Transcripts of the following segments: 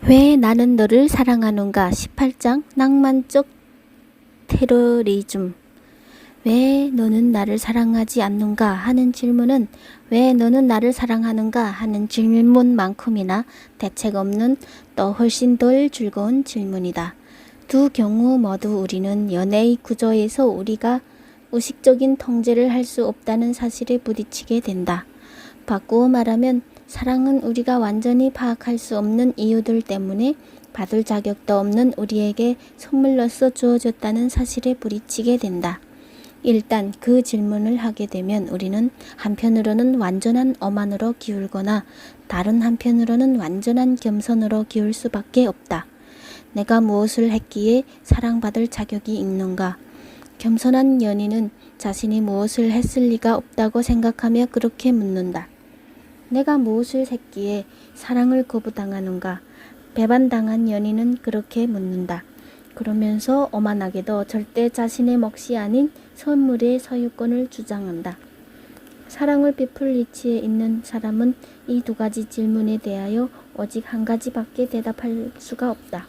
왜 나는 너를 사랑하는가? 18장 낭만적 테러리즘. 왜 너는 나를 사랑하지 않는가? 하는 질문은 왜 너는 나를 사랑하는가? 하는 질문만큼이나 대책 없는 또 훨씬 덜 즐거운 질문이다. 두 경우 모두 우리는 연애의 구조에서 우리가 의식적인 통제를 할 수 없다는 사실에 부딪히게 된다. 바꾸어 말하면 사랑은 우리가 완전히 파악할 수 없는 이유들 때문에 받을 자격도 없는 우리에게 선물로서 주어졌다는 사실에 부딪히게 된다. 일단 그 질문을 하게 되면 우리는 한편으로는 완전한 오만으로 기울거나 다른 한편으로는 완전한 겸손으로 기울 수밖에 없다. 내가 무엇을 했기에 사랑받을 자격이 있는가? 겸손한 연인은 자신이 무엇을 했을 리가 없다고 생각하며 그렇게 묻는다. 내가 무엇을 했기에 사랑을 거부당하는가? 배반당한 연인은 그렇게 묻는다. 그러면서 오만하게도 절대 자신의 몫이 아닌 선물의 소유권을 주장한다. 사랑을 베풀 위치에 있는 사람은 이 두 가지 질문에 대하여 오직 한 가지밖에 대답할 수가 없다.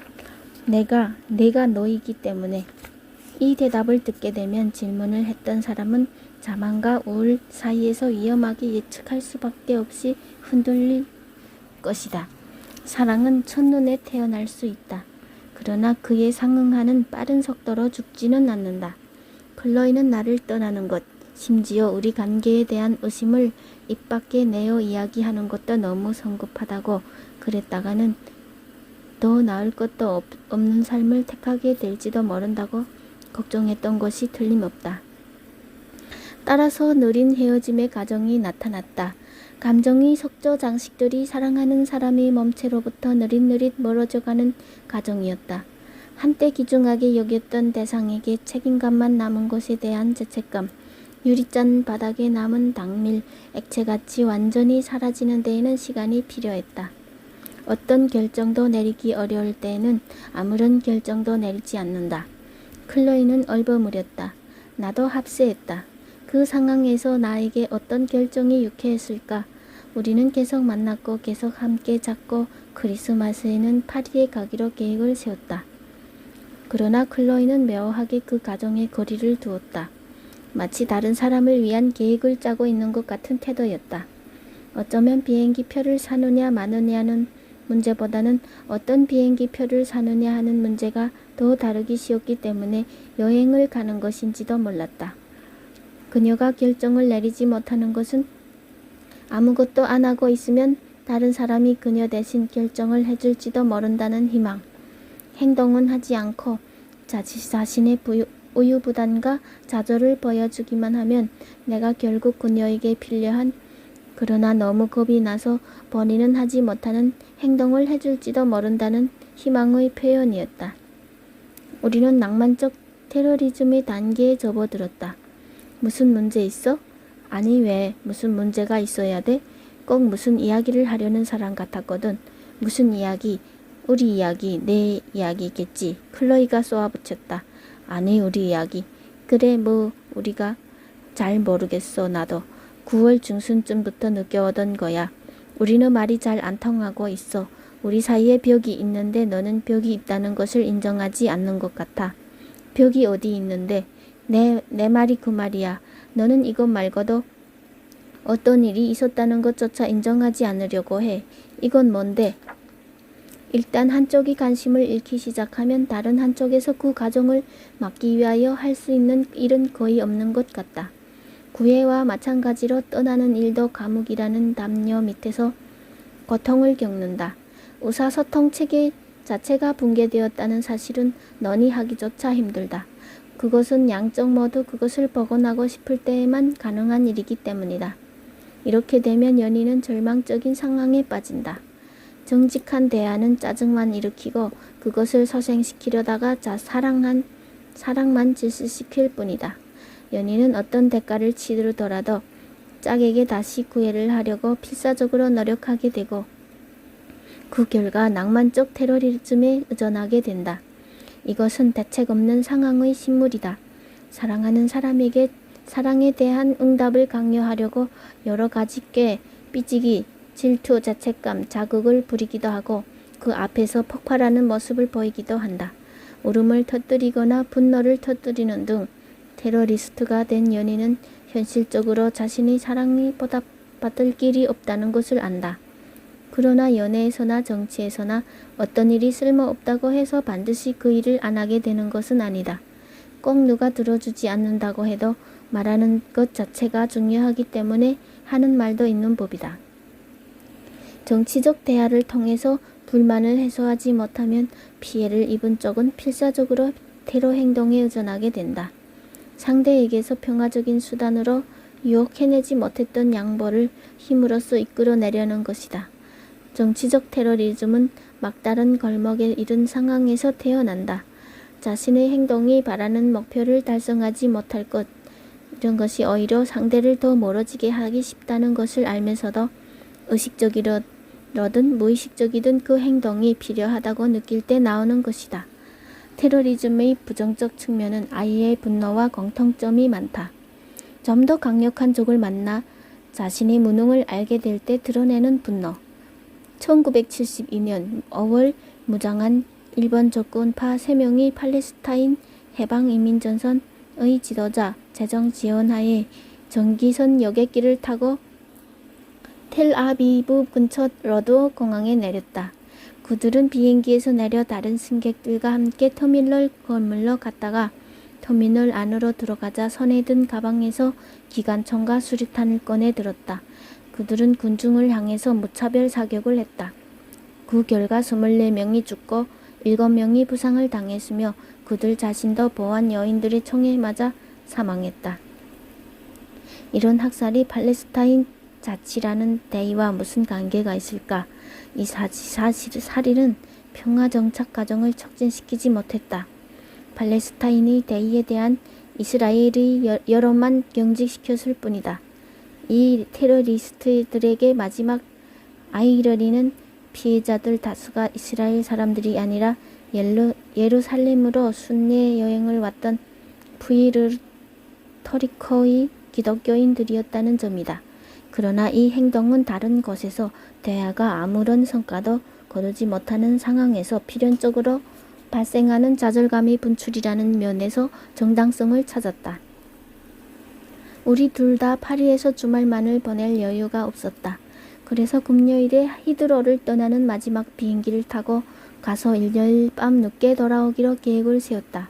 내가 너이기 때문에. 이 대답을 듣게 되면 질문을 했던 사람은 자만과 우울 사이에서 위험하게 예측할 수밖에 없이 흔들릴 것이다. 사랑은 첫눈에 태어날 수 있다. 그러나 그에 상응하는 빠른 속도로 죽지는 않는다. 클로이는 나를 떠나는 것, 심지어 우리 관계에 대한 의심을 입 밖에 내어 이야기하는 것도 너무 성급하다고 그랬다가는 더 나을 것도 없는 삶을 택하게 될지도 모른다고 걱정했던 것이 틀림없다. 따라서 느린 헤어짐의 과정이 나타났다. 감정의 속조 장식들이 사랑하는 사람의 몸체로부터 느릿느릿 멀어져가는 과정이었다. 한때 귀중하게 여겼던 대상에게 책임감만 남은 것에 대한 죄책감, 유리잔 바닥에 남은 당밀, 액체같이 완전히 사라지는 데에는 시간이 필요했다. 어떤 결정도 내리기 어려울 때에는 아무런 결정도 내리지 않는다. 클로이는 얼버무렸다. 나도 합세했다. 그 상황에서 나에게 어떤 결정이 유쾌했을까? 우리는 계속 만났고 계속 함께 잤고 크리스마스에는 파리에 가기로 계획을 세웠다. 그러나 클로이는 묘하게 그 가정에 거리를 두었다. 마치 다른 사람을 위한 계획을 짜고 있는 것 같은 태도였다. 어쩌면 비행기 표를 사느냐 마느냐는 문제보다는 어떤 비행기 표를 사느냐 하는 문제가 더 다루기 쉬웠기 때문에 여행을 가는 것인지도 몰랐다. 그녀가 결정을 내리지 못하는 것은 아무것도 안 하고 있으면 다른 사람이 그녀 대신 결정을 해줄지도 모른다는 희망. 행동은 하지 않고 자신의 우유부단과 좌절을 보여주기만 하면 내가 결국 그녀에게 필요한 그러나 너무 겁이 나서 본인은 하지 못하는 행동을 해줄지도 모른다는 희망의 표현이었다. 우리는 낭만적 테러리즘의 단계에 접어들었다. 무슨 문제 있어? 아니 왜 무슨 문제가 있어야 돼? 꼭 무슨 이야기를 하려는 사람 같았거든. 무슨 이야기? 우리 이야기, 내 이야기겠지. 클로이가 쏘아붙였다. 아니 우리 이야기. 그래 뭐 우리가 잘 모르겠어 나도. 9월 중순쯤부터 느껴오던 거야. 우리는 말이 잘 안 통하고 있어. 우리 사이에 벽이 있는데 너는 벽이 있다는 것을 인정하지 않는 것 같아. 벽이 어디 있는데? 내 말이 그 말이야. 너는 이것 말고도 어떤 일이 있었다는 것조차 인정하지 않으려고 해. 이건 뭔데? 일단 한쪽이 관심을 잃기 시작하면 다른 한쪽에서 그 가정을 막기 위하여 할 수 있는 일은 거의 없는 것 같다. 구애와 마찬가지로 떠나는 일도 감옥이라는 담요 밑에서 고통을 겪는다. 의사소통 체계 자체가 붕괴되었다는 사실은 논의하기조차 힘들다. 그것은 양쪽 모두 그것을 복원하고 싶을 때에만 가능한 일이기 때문이다. 이렇게 되면 연인은 절망적인 상황에 빠진다. 정직한 대화는 짜증만 일으키고 그것을 소생시키려다가 사랑만 질식시킬 뿐이다. 연인은 어떤 대가를 치르더라도 짝에게 다시 구애를 하려고 필사적으로 노력하게 되고 그 결과 낭만적 테러리즘에 의존하게 된다. 이것은 대책 없는 상황의 신물이다. 사랑하는 사람에게 사랑에 대한 응답을 강요하려고 여러 가지 꾀, 삐지기, 질투, 죄책감, 자극을 부리기도 하고 그 앞에서 폭발하는 모습을 보이기도 한다. 울음을 터뜨리거나 분노를 터뜨리는 등 테러리스트가 된 연인은 현실적으로 자신이 사랑이 보답받을 길이 없다는 것을 안다. 그러나 연애에서나 정치에서나 어떤 일이 쓸모없다고 해서 반드시 그 일을 안 하게 되는 것은 아니다. 꼭 누가 들어주지 않는다고 해도 말하는 것 자체가 중요하기 때문에 하는 말도 있는 법이다. 정치적 대화를 통해서 불만을 해소하지 못하면 피해를 입은 쪽은 필사적으로 테러 행동에 의존하게 된다. 상대에게서 평화적인 수단으로 유혹해내지 못했던 양보를 힘으로써 이끌어내려는 것이다. 정치적 테러리즘은 막다른 걸목에 이른 상황에서 태어난다. 자신의 행동이 바라는 목표를 달성하지 못할 것, 이런 것이 오히려 상대를 더 멀어지게 하기 쉽다는 것을 알면서도 의식적이든 무의식적이든 그 행동이 필요하다고 느낄 때 나오는 것이다. 테러리즘의 부정적 측면은 아이의 분노와 공통점이 많다. 좀 더 강력한 적을 만나 자신의 무능을 알게 될 때 드러내는 분노. 1972년 5월 무장한 일본 적군파 3명이 팔레스타인 해방이민전선의 지도자 재정 지원하에 전기선 여객기를 타고 텔아비브 근처 로드 공항에 내렸다. 그들은 비행기에서 내려 다른 승객들과 함께 터미널 건물로 갔다가 터미널 안으로 들어가자 손에 든 가방에서 기관총과 수류탄을 꺼내 들었다. 그들은 군중을 향해서 무차별 사격을 했다. 그 결과 24명이 죽고 7명이 부상을 당했으며 그들 자신도 보안 요인들의 총에 맞아 사망했다. 이런 학살이 팔레스타인 자치라는 대의와 무슨 관계가 있을까? 이 살인은 평화 정착 과정을 촉진시키지 못했다. 팔레스타인의 대의에 대한 이스라엘의 여론만 경직시켰을 뿐이다. 이 테러리스트들에게 마지막 아이러니는 피해자들 다수가 이스라엘 사람들이 아니라 예루살렘으로 순례 여행을 왔던 푸에르토리코의 기독교인들이었다는 점이다. 그러나 이 행동은 다른 곳에서 대화가 아무런 성과도 거두지 못하는 상황에서 필연적으로 발생하는 좌절감의 분출이라는 면에서 정당성을 찾았다. 우리 둘 다 파리에서 주말만을 보낼 여유가 없었다. 그래서 금요일에 히드로를 떠나는 마지막 비행기를 타고 가서 일요일 밤 늦게 돌아오기로 계획을 세웠다.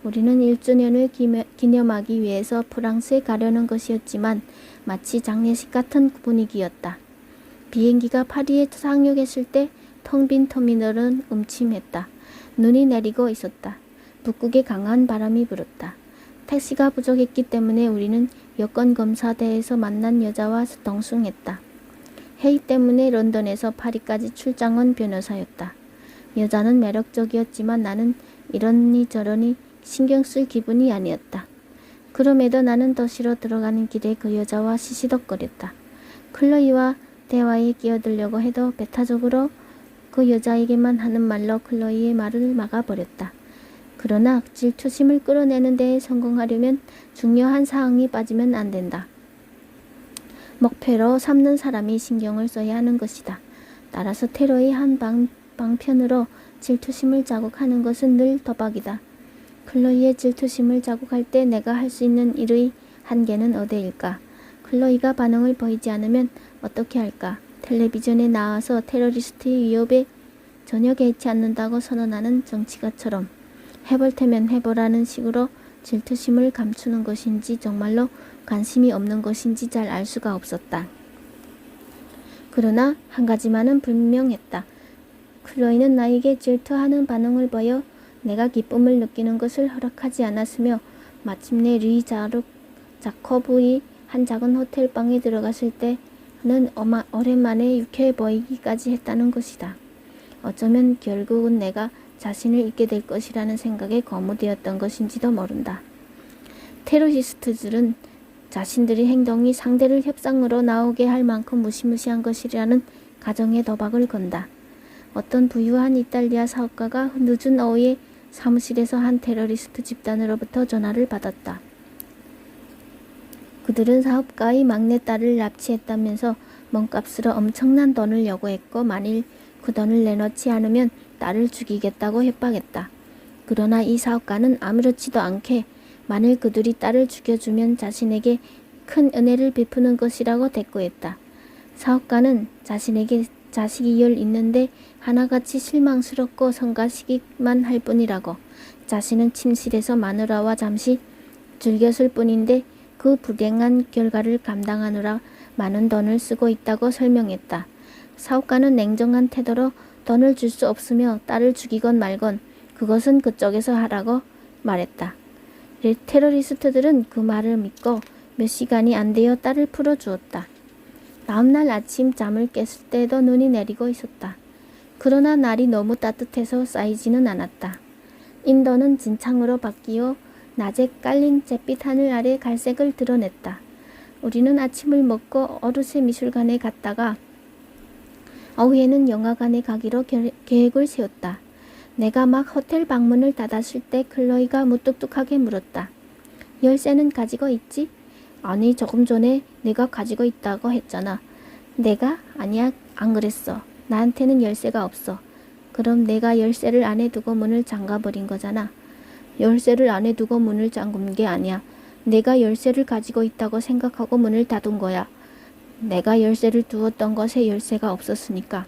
우리는 1주년을 기념하기 위해서 프랑스에 가려는 것이었지만 마치 장례식 같은 분위기였다. 비행기가 파리에 상륙했을 때 텅 빈 터미널은 음침했다. 눈이 내리고 있었다. 북극에 강한 바람이 불었다. 택시가 부족했기 때문에 우리는 여권검사대에서 만난 여자와 동승했다. 회의 때문에 런던에서 파리까지 출장 온 변호사였다. 여자는 매력적이었지만 나는 이러니 저러니 신경 쓸 기분이 아니었다. 그럼에도 나는 도시로 들어가는 길에 그 여자와 시시덕거렸다. 클로이와 대화에 끼어들려고 해도 배타적으로 그 여자에게만 하는 말로 클로이의 말을 막아버렸다. 그러나 질투심을 끌어내는 데에 성공하려면 중요한 사항이 빠지면 안 된다. 목표로 삼는 사람이 신경을 써야 하는 것이다. 따라서 테러의 한 방편으로 질투심을 자극하는 것은 늘 도박이다. 클로이의 질투심을 자극할 때 내가 할 수 있는 일의 한계는 어디일까? 클로이가 반응을 보이지 않으면 어떻게 할까? 텔레비전에 나와서 테러리스트의 위협에 전혀 개의치 않는다고 선언하는 정치가처럼 해볼 테면 해보라는 식으로 질투심을 감추는 것인지 정말로 관심이 없는 것인지 잘 알 수가 없었다. 그러나 한 가지만은 분명했다. 클로이는 나에게 질투하는 반응을 보여 내가 기쁨을 느끼는 것을 허락하지 않았으며 마침내 르이 자코브의 한 작은 호텔방에 들어갔을 때는 오랜만에 유쾌해 보이기까지 했다는 것이다. 어쩌면 결국은 내가 자신을 잊게 될 것이라는 생각에 고무되었던 것인지도 모른다. 테러리스트들은 자신들의 행동이 상대를 협상으로 나오게 할 만큼 무시무시한 것이라는 가정에 도박을 건다. 어떤 부유한 이탈리아 사업가가 늦은 오후에 사무실에서 한 테러리스트 집단으로부터 전화를 받았다. 그들은 사업가의 막내딸을 납치했다면서 몸값으로 엄청난 돈을 요구했고 만일 그 돈을 내놓지 않으면 딸을 죽이겠다고 협박했다. 그러나 이 사업가는 아무렇지도 않게 만일 그들이 딸을 죽여주면 자신에게 큰 은혜를 베푸는 것이라고 대꾸했다. 사업가는 자신에게 자식이 10 있는데 하나같이 실망스럽고 성가시기만 할 뿐이라고, 자신은 침실에서 마누라와 잠시 즐겼을 뿐인데 그 불행한 결과를 감당하느라 많은 돈을 쓰고 있다고 설명했다. 사업가는 냉정한 태도로 돈을 줄 수 없으며 딸을 죽이건 말건 그것은 그쪽에서 하라고 말했다. 테러리스트들은 그 말을 믿고 몇 시간이 안 되어 딸을 풀어주었다. 다음날 아침 잠을 깼을 때도 눈이 내리고 있었다. 그러나 날이 너무 따뜻해서 쌓이지는 않았다. 인도는 진창으로 바뀌어 낮에 깔린 잿빛 하늘 아래 갈색을 드러냈다. 우리는 아침을 먹고 어르세 미술관에 갔다가 오후에는 영화관에 가기로 계획을 세웠다. 내가 막 호텔 방문을 닫았을 때 클로이가 무뚝뚝하게 물었다. 열쇠는 가지고 있지? 아니, 조금 전에 내가 가지고 있다고 했잖아. 내가? 아니야, 안 그랬어. 나한테는 열쇠가 없어. 그럼 내가 열쇠를 안에 두고 문을 잠가버린 거잖아. 열쇠를 안에 두고 문을 잠근 게 아니야. 내가 열쇠를 가지고 있다고 생각하고 문을 닫은 거야. 내가 열쇠를 두었던 것에 열쇠가 없었으니까.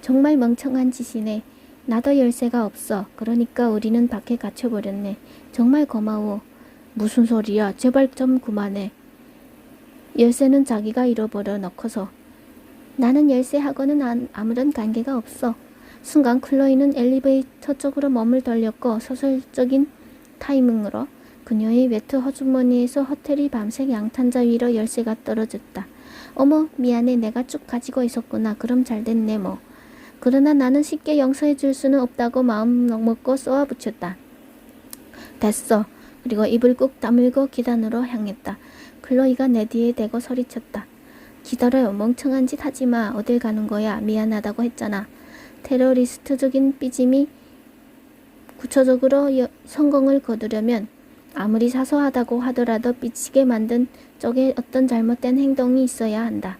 정말 멍청한 짓이네. 나도 열쇠가 없어. 그러니까 우리는 밖에 갇혀버렸네. 정말 고마워. 무슨 소리야. 제발 좀 그만해. 열쇠는 자기가 잃어버려 놓고서. 나는 열쇠하고는 아무런 관계가 없어. 순간 클로이는 엘리베이터 쪽으로 몸을 돌렸고 소설적인 타이밍으로 그녀의 외투 허주머니에서 호텔이 밤색 양탄자 위로 열쇠가 떨어졌다. 어머, 미안해. 내가 쭉 가지고 있었구나. 그럼 잘됐네 뭐. 그러나 나는 쉽게 용서해 줄 수는 없다고 마음 먹고 쏘아붙였다. 됐어. 그리고 입을 꾹 다물고 계단으로 향했다. 클로이가 내 뒤에 대고 소리쳤다. 기다려. 멍청한 짓 하지마. 어딜 가는 거야. 미안하다고 했잖아. 테러리스트적인 삐짐이 구체적으로 성공을 거두려면 아무리 사소하다고 하더라도 삐치게 만든 쪽에 어떤 잘못된 행동이 있어야 한다.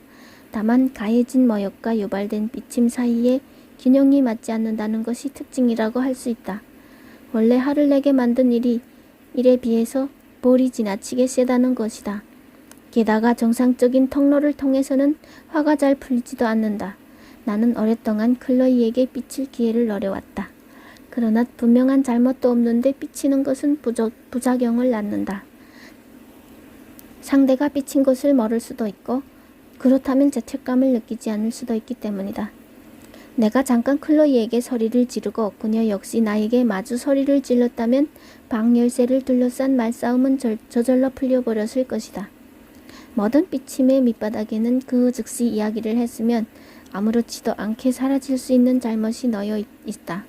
다만 가해진 모욕과 유발된 삐침 사이에 균형이 맞지 않는다는 것이 특징이라고 할 수 있다. 원래 화를 내게 만든 일에 비해서 벌이 지나치게 세다는 것이다. 게다가 정상적인 통로를 통해서는 화가 잘 풀리지도 않는다. 나는 오랫동안 클로이에게 삐칠 기회를 노려왔다. 그러나 분명한 잘못도 없는데 삐치는 것은 부작용을 낳는다. 상대가 삐친 것을 모를 수도 있고 그렇다면 죄책감을 느끼지 않을 수도 있기 때문이다. 내가 잠깐 클로이에게 소리를 지르고 그녀 역시 나에게 마주 소리를 질렀다면 방 열쇠를 둘러싼 말싸움은 저절로 풀려버렸을 것이다. 모든 삐침의 밑바닥에는 그 즉시 이야기를 했으면 아무렇지도 않게 사라질 수 있는 잘못이 놓여 있다.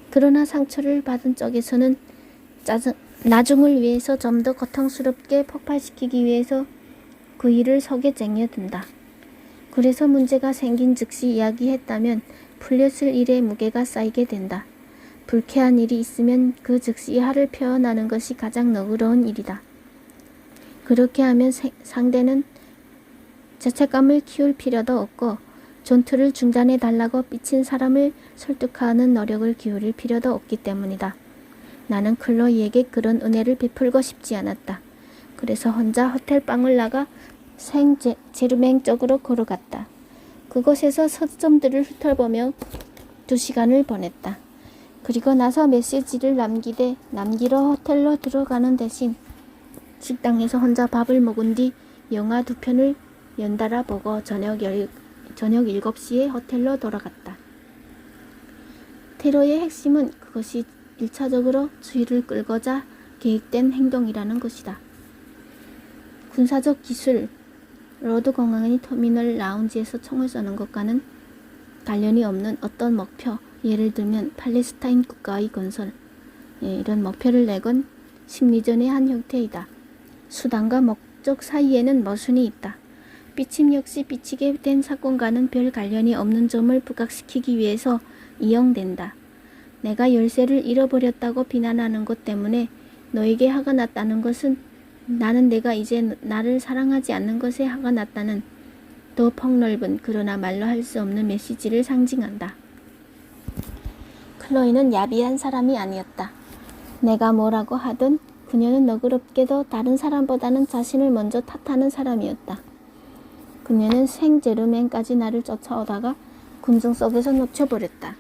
그러나 상처를 받은 쪽에서는 나중을 위해서 좀 더 고통스럽게 폭발시키기 위해서 그 일을 속에 쟁여둔다. 그래서 문제가 생긴 즉시 이야기했다면 풀렸을 일의 무게가 쌓이게 된다. 불쾌한 일이 있으면 그 즉시 화를 표현하는 것이 가장 너그러운 일이다. 그렇게 하면 상대는 죄책감을 키울 필요도 없고 전투를 중단해 달라고 삐친 사람을 설득하는 노력을 기울일 필요도 없기 때문이다. 나는 클로이에게 그런 은혜를 베풀고 싶지 않았다. 그래서 혼자 호텔 방을 나가 제르맹 쪽으로 걸어갔다. 그곳에서 서점들을 훑어보며 2시간을 보냈다. 그리고 나서 메시지를 남기러 호텔로 들어가는 대신 식당에서 혼자 밥을 먹은 뒤 영화 2편을 연달아 보고 저녁 7시에 호텔로 돌아갔다. 테러의 핵심은 그것이 1차적으로 주의를 끌고자 계획된 행동이라는 것이다. 군사적 기술, 로드 공항의 터미널 라운지에서 총을 쏘는 것과는 관련이 없는 어떤 목표, 예를 들면 팔레스타인 국가의 건설, 이런 목표를 내건 심리전의 한 형태이다. 수단과 목적 사이에는 모순이 있다. 삐침 역시 삐치게 된 사건과는 별 관련이 없는 점을 부각시키기 위해서 이용된다. 내가 열쇠를 잃어버렸다고 비난하는 것 때문에 너에게 화가 났다는 것은 나는 내가 이제 나를 사랑하지 않는 것에 화가 났다는 더 폭넓은 그러나 말로 할 수 없는 메시지를 상징한다. 클로이는 야비한 사람이 아니었다. 내가 뭐라고 하든 그녀는 너그럽게도 다른 사람보다는 자신을 먼저 탓하는 사람이었다. 그녀는 생제르맹까지 나를 쫓아오다가 군중 속에서 놓쳐버렸다.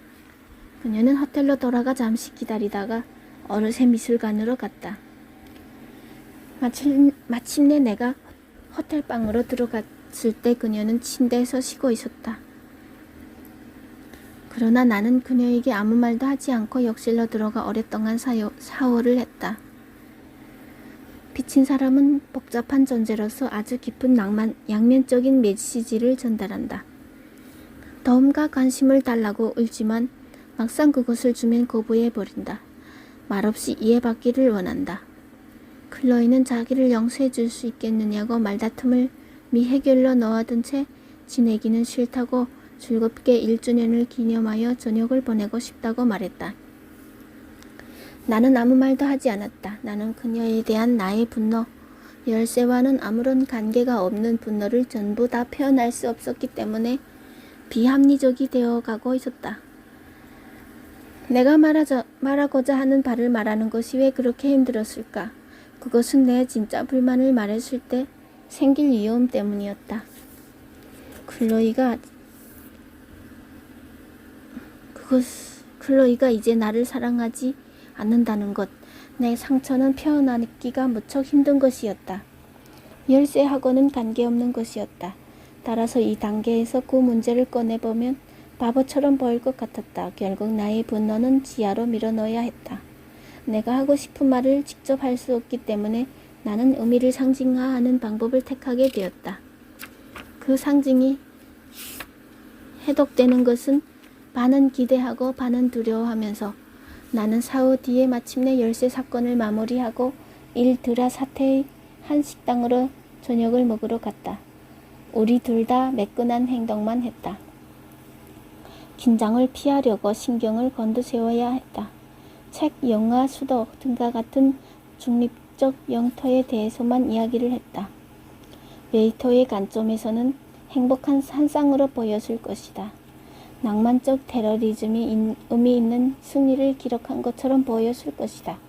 그녀는 호텔로 돌아가 잠시 기다리다가 어느새 미술관으로 갔다. 마침내 내가 호텔 방으로 들어갔을 때 그녀는 침대에서 쉬고 있었다. 그러나 나는 그녀에게 아무 말도 하지 않고 욕실로 들어가 오랫동안 샤워를 했다. 비친 사람은 복잡한 존재로서 아주 깊은 양면적인 메시지를 전달한다. 도움과 관심을 달라고 울지만 막상 그것을 주면 거부해버린다. 말없이 이해받기를 원한다. 클로이는 자기를 용서해 줄 수 있겠느냐고 말다툼을 미해결로 넣어둔 채 지내기는 싫다고 즐겁게 1주년을 기념하여 저녁을 보내고 싶다고 말했다. 나는 아무 말도 하지 않았다. 나는 그녀에 대한 나의 분노, 열쇠와는 아무런 관계가 없는 분노를 전부 다 표현할 수 없었기 때문에 비합리적이 되어가고 있었다. 내가 말하고자 하는 바를 말하는 것이 왜 그렇게 힘들었을까? 그것은 내 진짜 불만을 말했을 때 생길 위험 때문이었다. 클로이가 이제 나를 사랑하지 않는다는 것, 내 상처는 표현하기가 무척 힘든 것이었다. 열쇠하고는 관계없는 것이었다. 따라서 이 단계에서 그 문제를 꺼내보면 바보처럼 보일 것 같았다. 결국 나의 분노는 지하로 밀어넣어야 했다. 내가 하고 싶은 말을 직접 할 수 없기 때문에 나는 의미를 상징화하는 방법을 택하게 되었다. 그 상징이 해독되는 것은 반은 기대하고 반은 두려워하면서 나는 사후 뒤에 마침내 열쇠 사건을 마무리하고 일드라 사태의 한 식당으로 저녁을 먹으러 갔다. 우리 둘 다 매끈한 행동만 했다. 긴장을 피하려고 신경을 곤두세워야 했다. 책, 영화, 수도 등과 같은 중립적 영토에 대해서만 이야기를 했다. 웨이터의 관점에서는 행복한 산상으로 보였을 것이다. 낭만적 테러리즘이 의미 있는 승리를 기록한 것처럼 보였을 것이다.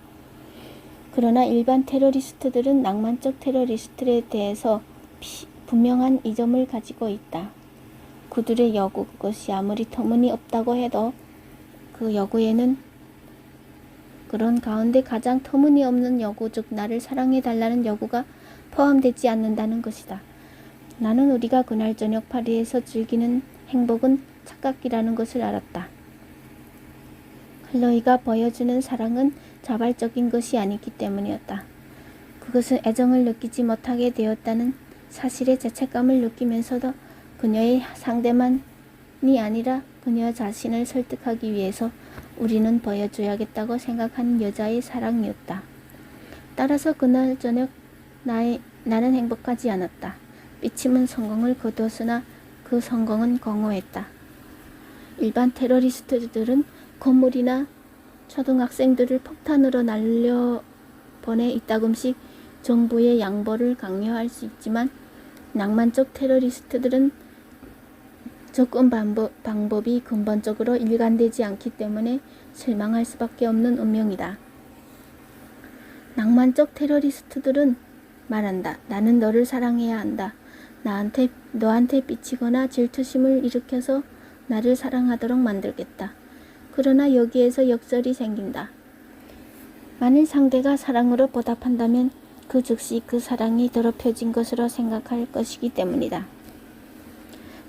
그러나 일반 테러리스트들은 낭만적 테러리스트에 대해서 분명한 이점을 가지고 있다. 그들의 요구, 그것이 아무리 터무니없다고 해도 그 요구에는 그런 가운데 가장 터무니없는 요구, 즉 나를 사랑해달라는 요구가 포함되지 않는다는 것이다. 나는 우리가 그날 저녁 파리에서 즐기는 행복은 착각이라는 것을 알았다. 클로이가 보여주는 사랑은 자발적인 것이 아니기 때문이었다. 그것은 애정을 느끼지 못하게 되었다는 사실에 죄책감을 느끼면서도 그녀의 상대만이 아니라 그녀 자신을 설득하기 위해서 우리는 보여줘야겠다고 생각하는 여자의 사랑이었다. 따라서 그날 저녁 나는 행복하지 않았다. 삐침은 성공을 거두었으나 그 성공은 공허했다. 일반 테러리스트들은 건물이나 초등학생들을 폭탄으로 날려보내 이따금씩 정부의 양보를 강요할 수 있지만 낭만적 테러리스트들은 접근 방법이 근본적으로 일관되지 않기 때문에 실망할 수밖에 없는 운명이다. 낭만적 테러리스트들은 말한다. 나는 너를 사랑해야 한다. 너한테 삐치거나 질투심을 일으켜서 나를 사랑하도록 만들겠다. 그러나 여기에서 역설이 생긴다. 만일 상대가 사랑으로 보답한다면 그 즉시 그 사랑이 더럽혀진 것으로 생각할 것이기 때문이다.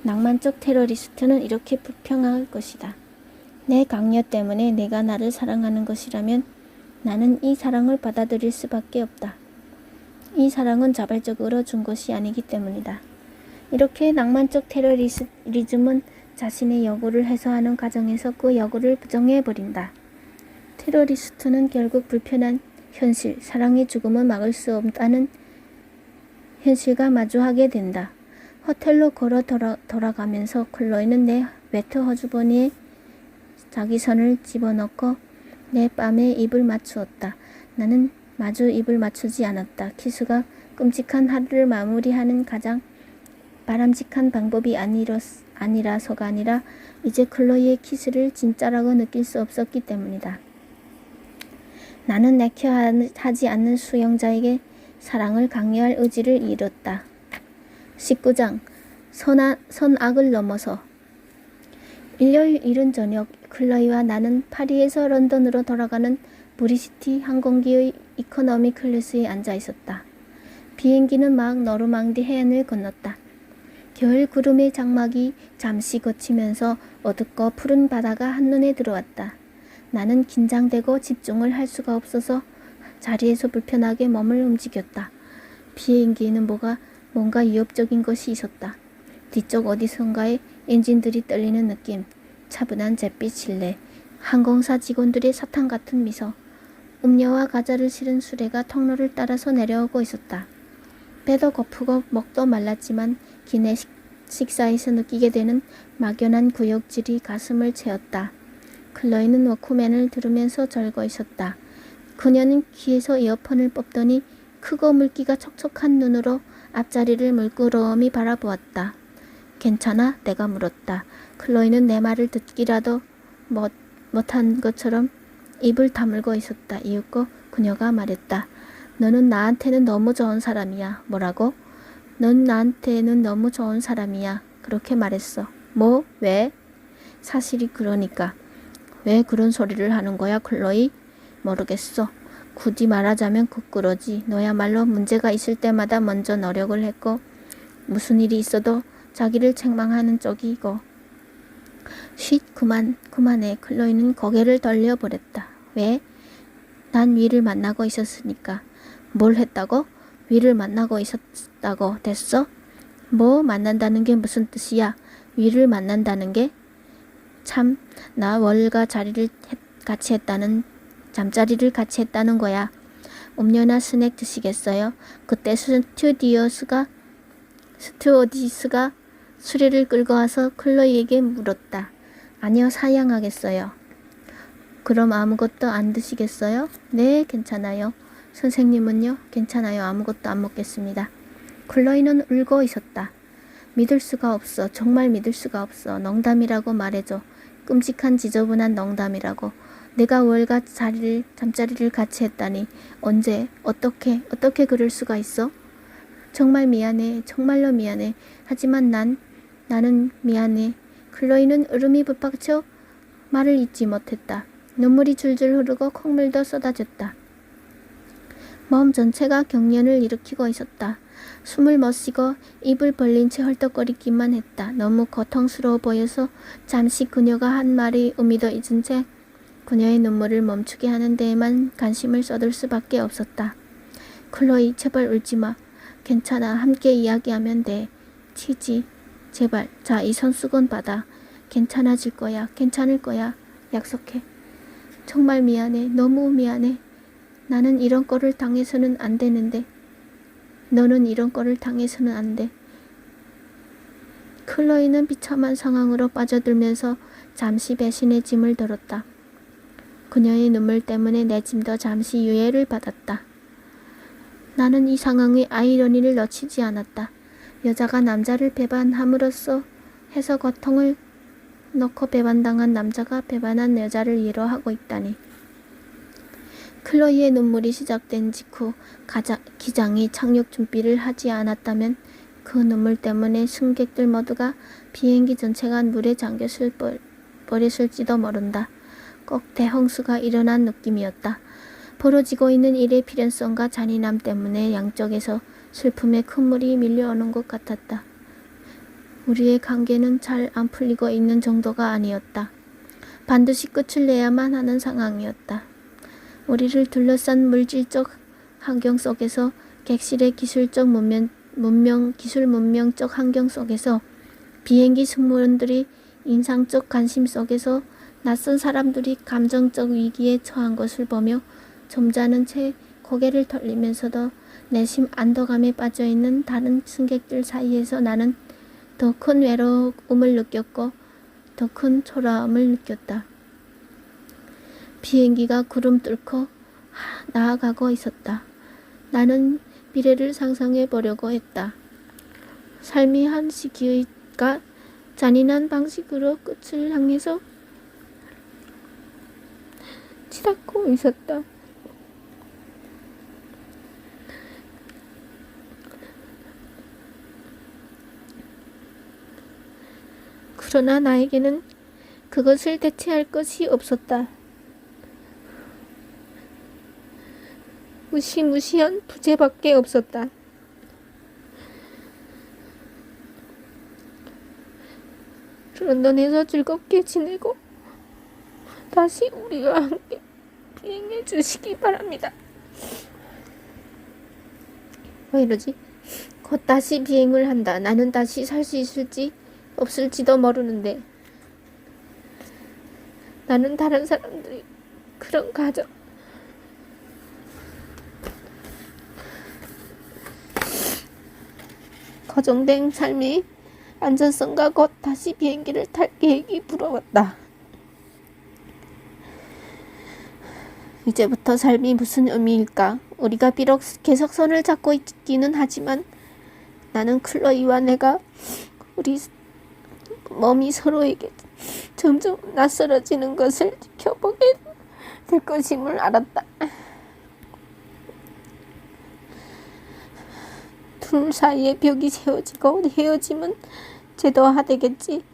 낭만적 테러리스트는 이렇게 불평할 것이다. 내 강요 때문에 내가 나를 사랑하는 것이라면 나는 이 사랑을 받아들일 수밖에 없다. 이 사랑은 자발적으로 준 것이 아니기 때문이다. 이렇게 낭만적 테러리즘은 자신의 요구를 해소하는 과정에서 그 요구를 부정해버린다. 테러리스트는 결국 불편한 현실, 사랑의 죽음을 막을 수 없다는 현실과 마주하게 된다. 호텔로 걸어 돌아가면서 클로이는 내 웨터 허주버니에 자기 손을 집어넣고 내 뺨에 입을 맞추었다. 나는 마주 입을 맞추지 않았다. 키스가 끔찍한 하루를 마무리하는 가장 바람직한 방법이 아니라서가 아니라 이제 클로이의 키스를 진짜라고 느낄 수 없었기 때문이다. 나는 내켜하지 않는 수용자에게 사랑을 강요할 의지를 잃었다. 19장 선악을 넘어서. 일요일 이른 저녁 클로이와 나는 파리에서 런던으로 돌아가는 브리시티 항공기의 이코노미 클래스에 앉아 있었다. 비행기는 막 노르망디 해안을 건넜다. 겨울 구름의 장막이 잠시 걷히면서 어둡고 푸른 바다가 한눈에 들어왔다. 나는 긴장되고 집중을 할 수가 없어서 자리에서 불편하게 몸을 움직였다. 비행기에는 뭔가 위협적인 것이 있었다. 뒤쪽 어디선가에 엔진들이 떨리는 느낌, 차분한 잿빛 실내, 항공사 직원들의 사탕 같은 미소, 음료와 과자를 실은 수레가 통로를 따라서 내려오고 있었다. 배도 고프고 목도 말랐지만 기내 식사에서 느끼게 되는 막연한 구역질이 가슴을 채웠다. 클로이는 워크맨을 들으면서 절고 있었다. 그녀는 귀에서 이어폰을 뽑더니 크고 물기가 촉촉한 눈으로 앞자리를 물끄러미 바라보았다. 괜찮아? 내가 물었다. 클로이는 내 말을 듣기라도 못한 것처럼 입을 다물고 있었다. 이윽고 그녀가 말했다. 너는 나한테는 너무 좋은 사람이야. 뭐라고? 넌 나한테는 너무 좋은 사람이야. 그렇게 말했어. 뭐? 왜? 사실이 그러니까. 왜 그런 소리를 하는 거야, 클로이? 모르겠어. 굳이 말하자면 거꾸로지. 너야말로 문제가 있을 때마다 먼저 노력을 했고 무슨 일이 있어도 자기를 책망하는 쪽이고. 쉿, 그만해. 클로이는 고개를 돌려버렸다. 왜? 난 위를 만나고 있었으니까. 뭘 했다고? 위를 만나고 있었다고. 됐어? 뭐 만난다는 게 무슨 뜻이야? 위를 만난다는 게? 참, 나 월과 잠자리를 같이 했다는 거야. 음료나 스낵 드시겠어요? 그때 스튜어디스가 수레를 끌고 와서 클로이에게 물었다. 아니요, 사양하겠어요. 그럼 아무것도 안 드시겠어요? 네, 괜찮아요. 선생님은요? 괜찮아요. 아무것도 안 먹겠습니다. 클로이는 울고 있었다. 믿을 수가 없어. 정말 믿을 수가 없어. 농담이라고 말해줘. 끔찍한 지저분한 농담이라고. 내가 월과 잠자리를 같이 했다니. 언제? 어떻게 그럴 수가 있어? 정말 미안해. 정말로 미안해. 하지만 나는 미안해. 클로이는 울음이 북받쳐 말을 잇지 못했다. 눈물이 줄줄 흐르고 콧물도 쏟아졌다. 몸 전체가 경련을 일으키고 있었다. 숨을 못 쉬고 입을 벌린 채 헐떡거리기만 했다. 너무 고통스러워 보여서 잠시 그녀가 한 말의 의미도 잊은 채 그녀의 눈물을 멈추게 하는 데에만 관심을 쏟을 수밖에 없었다. 클로이, 제발 울지마. 괜찮아. 함께 이야기하면 돼. 치지. 제발. 자, 이 손수건 받아. 괜찮아질 거야. 괜찮을 거야. 약속해. 정말 미안해. 너무 미안해. 나는 이런 꼴을 당해서는 안 되는데. 너는 이런 꼴을 당해서는 안 돼. 클로이는 비참한 상황으로 빠져들면서 잠시 배신의 짐을 덜었다. 그녀의 눈물 때문에 내 짐도 잠시 유예를 받았다. 나는 이 상황의 아이러니를 놓치지 않았다. 여자가 남자를 배반함으로써 해서 고통을 놓고 배반당한 남자가 배반한 여자를 위로하고 있다니. 클로이의 눈물이 시작된 직후 기장이 착륙 준비를 하지 않았다면 그 눈물 때문에 승객들 모두가 비행기 전체가 물에 잠겼을 뻔했을지도 모른다. 꼭 대홍수가 일어난 느낌이었다. 벌어지고 있는 일의 필연성과 잔인함 때문에 양쪽에서 슬픔의 큰물이 밀려오는 것 같았다. 우리의 관계는 잘 안 풀리고 있는 정도가 아니었다. 반드시 끝을 내야만 하는 상황이었다. 우리를 둘러싼 물질적 환경 속에서 객실의 기술 문명적 환경 속에서 비행기 승무원들이 인상적 관심 속에서 낯선 사람들이 감정적 위기에 처한 것을 보며 점잖은 채 고개를 돌리면서도 내심 안도감에 빠져있는 다른 승객들 사이에서 나는 더 큰 외로움을 느꼈고 더 큰 초라함을 느꼈다. 비행기가 구름 뚫고 나아가고 있었다. 나는 미래를 상상해 보려고 했다. 삶이 한 시기가 잔인한 방식으로 끝을 향해서 치닫고 있었다. 그러나 나에게는 그것을 대체할 것이 없었다. 무시무시한 부재밖에 없었다. 런던에서 즐겁게 지내고 다시 우리와 함께 비행해 주시기 바랍니다. 왜 이러지? 곧 다시 비행을 한다. 나는 다시 살 수 있을지 없을지도 모르는데 나는 다른 사람들이 그런 가정 거정된 삶의 안전성과 곧 다시 비행기를 탈 계획이 부러웠다. 이제부터 삶이 무슨 의미일까? 우리가 비록 계속 손을 잡고 있기는 하지만 나는 클로이와 내가 우리 몸이 서로에게 점점 낯설어지는 것을 지켜보게 될 것임을 알았다. 둘 사이에 벽이 세워지고 헤어짐은 제도화되겠지.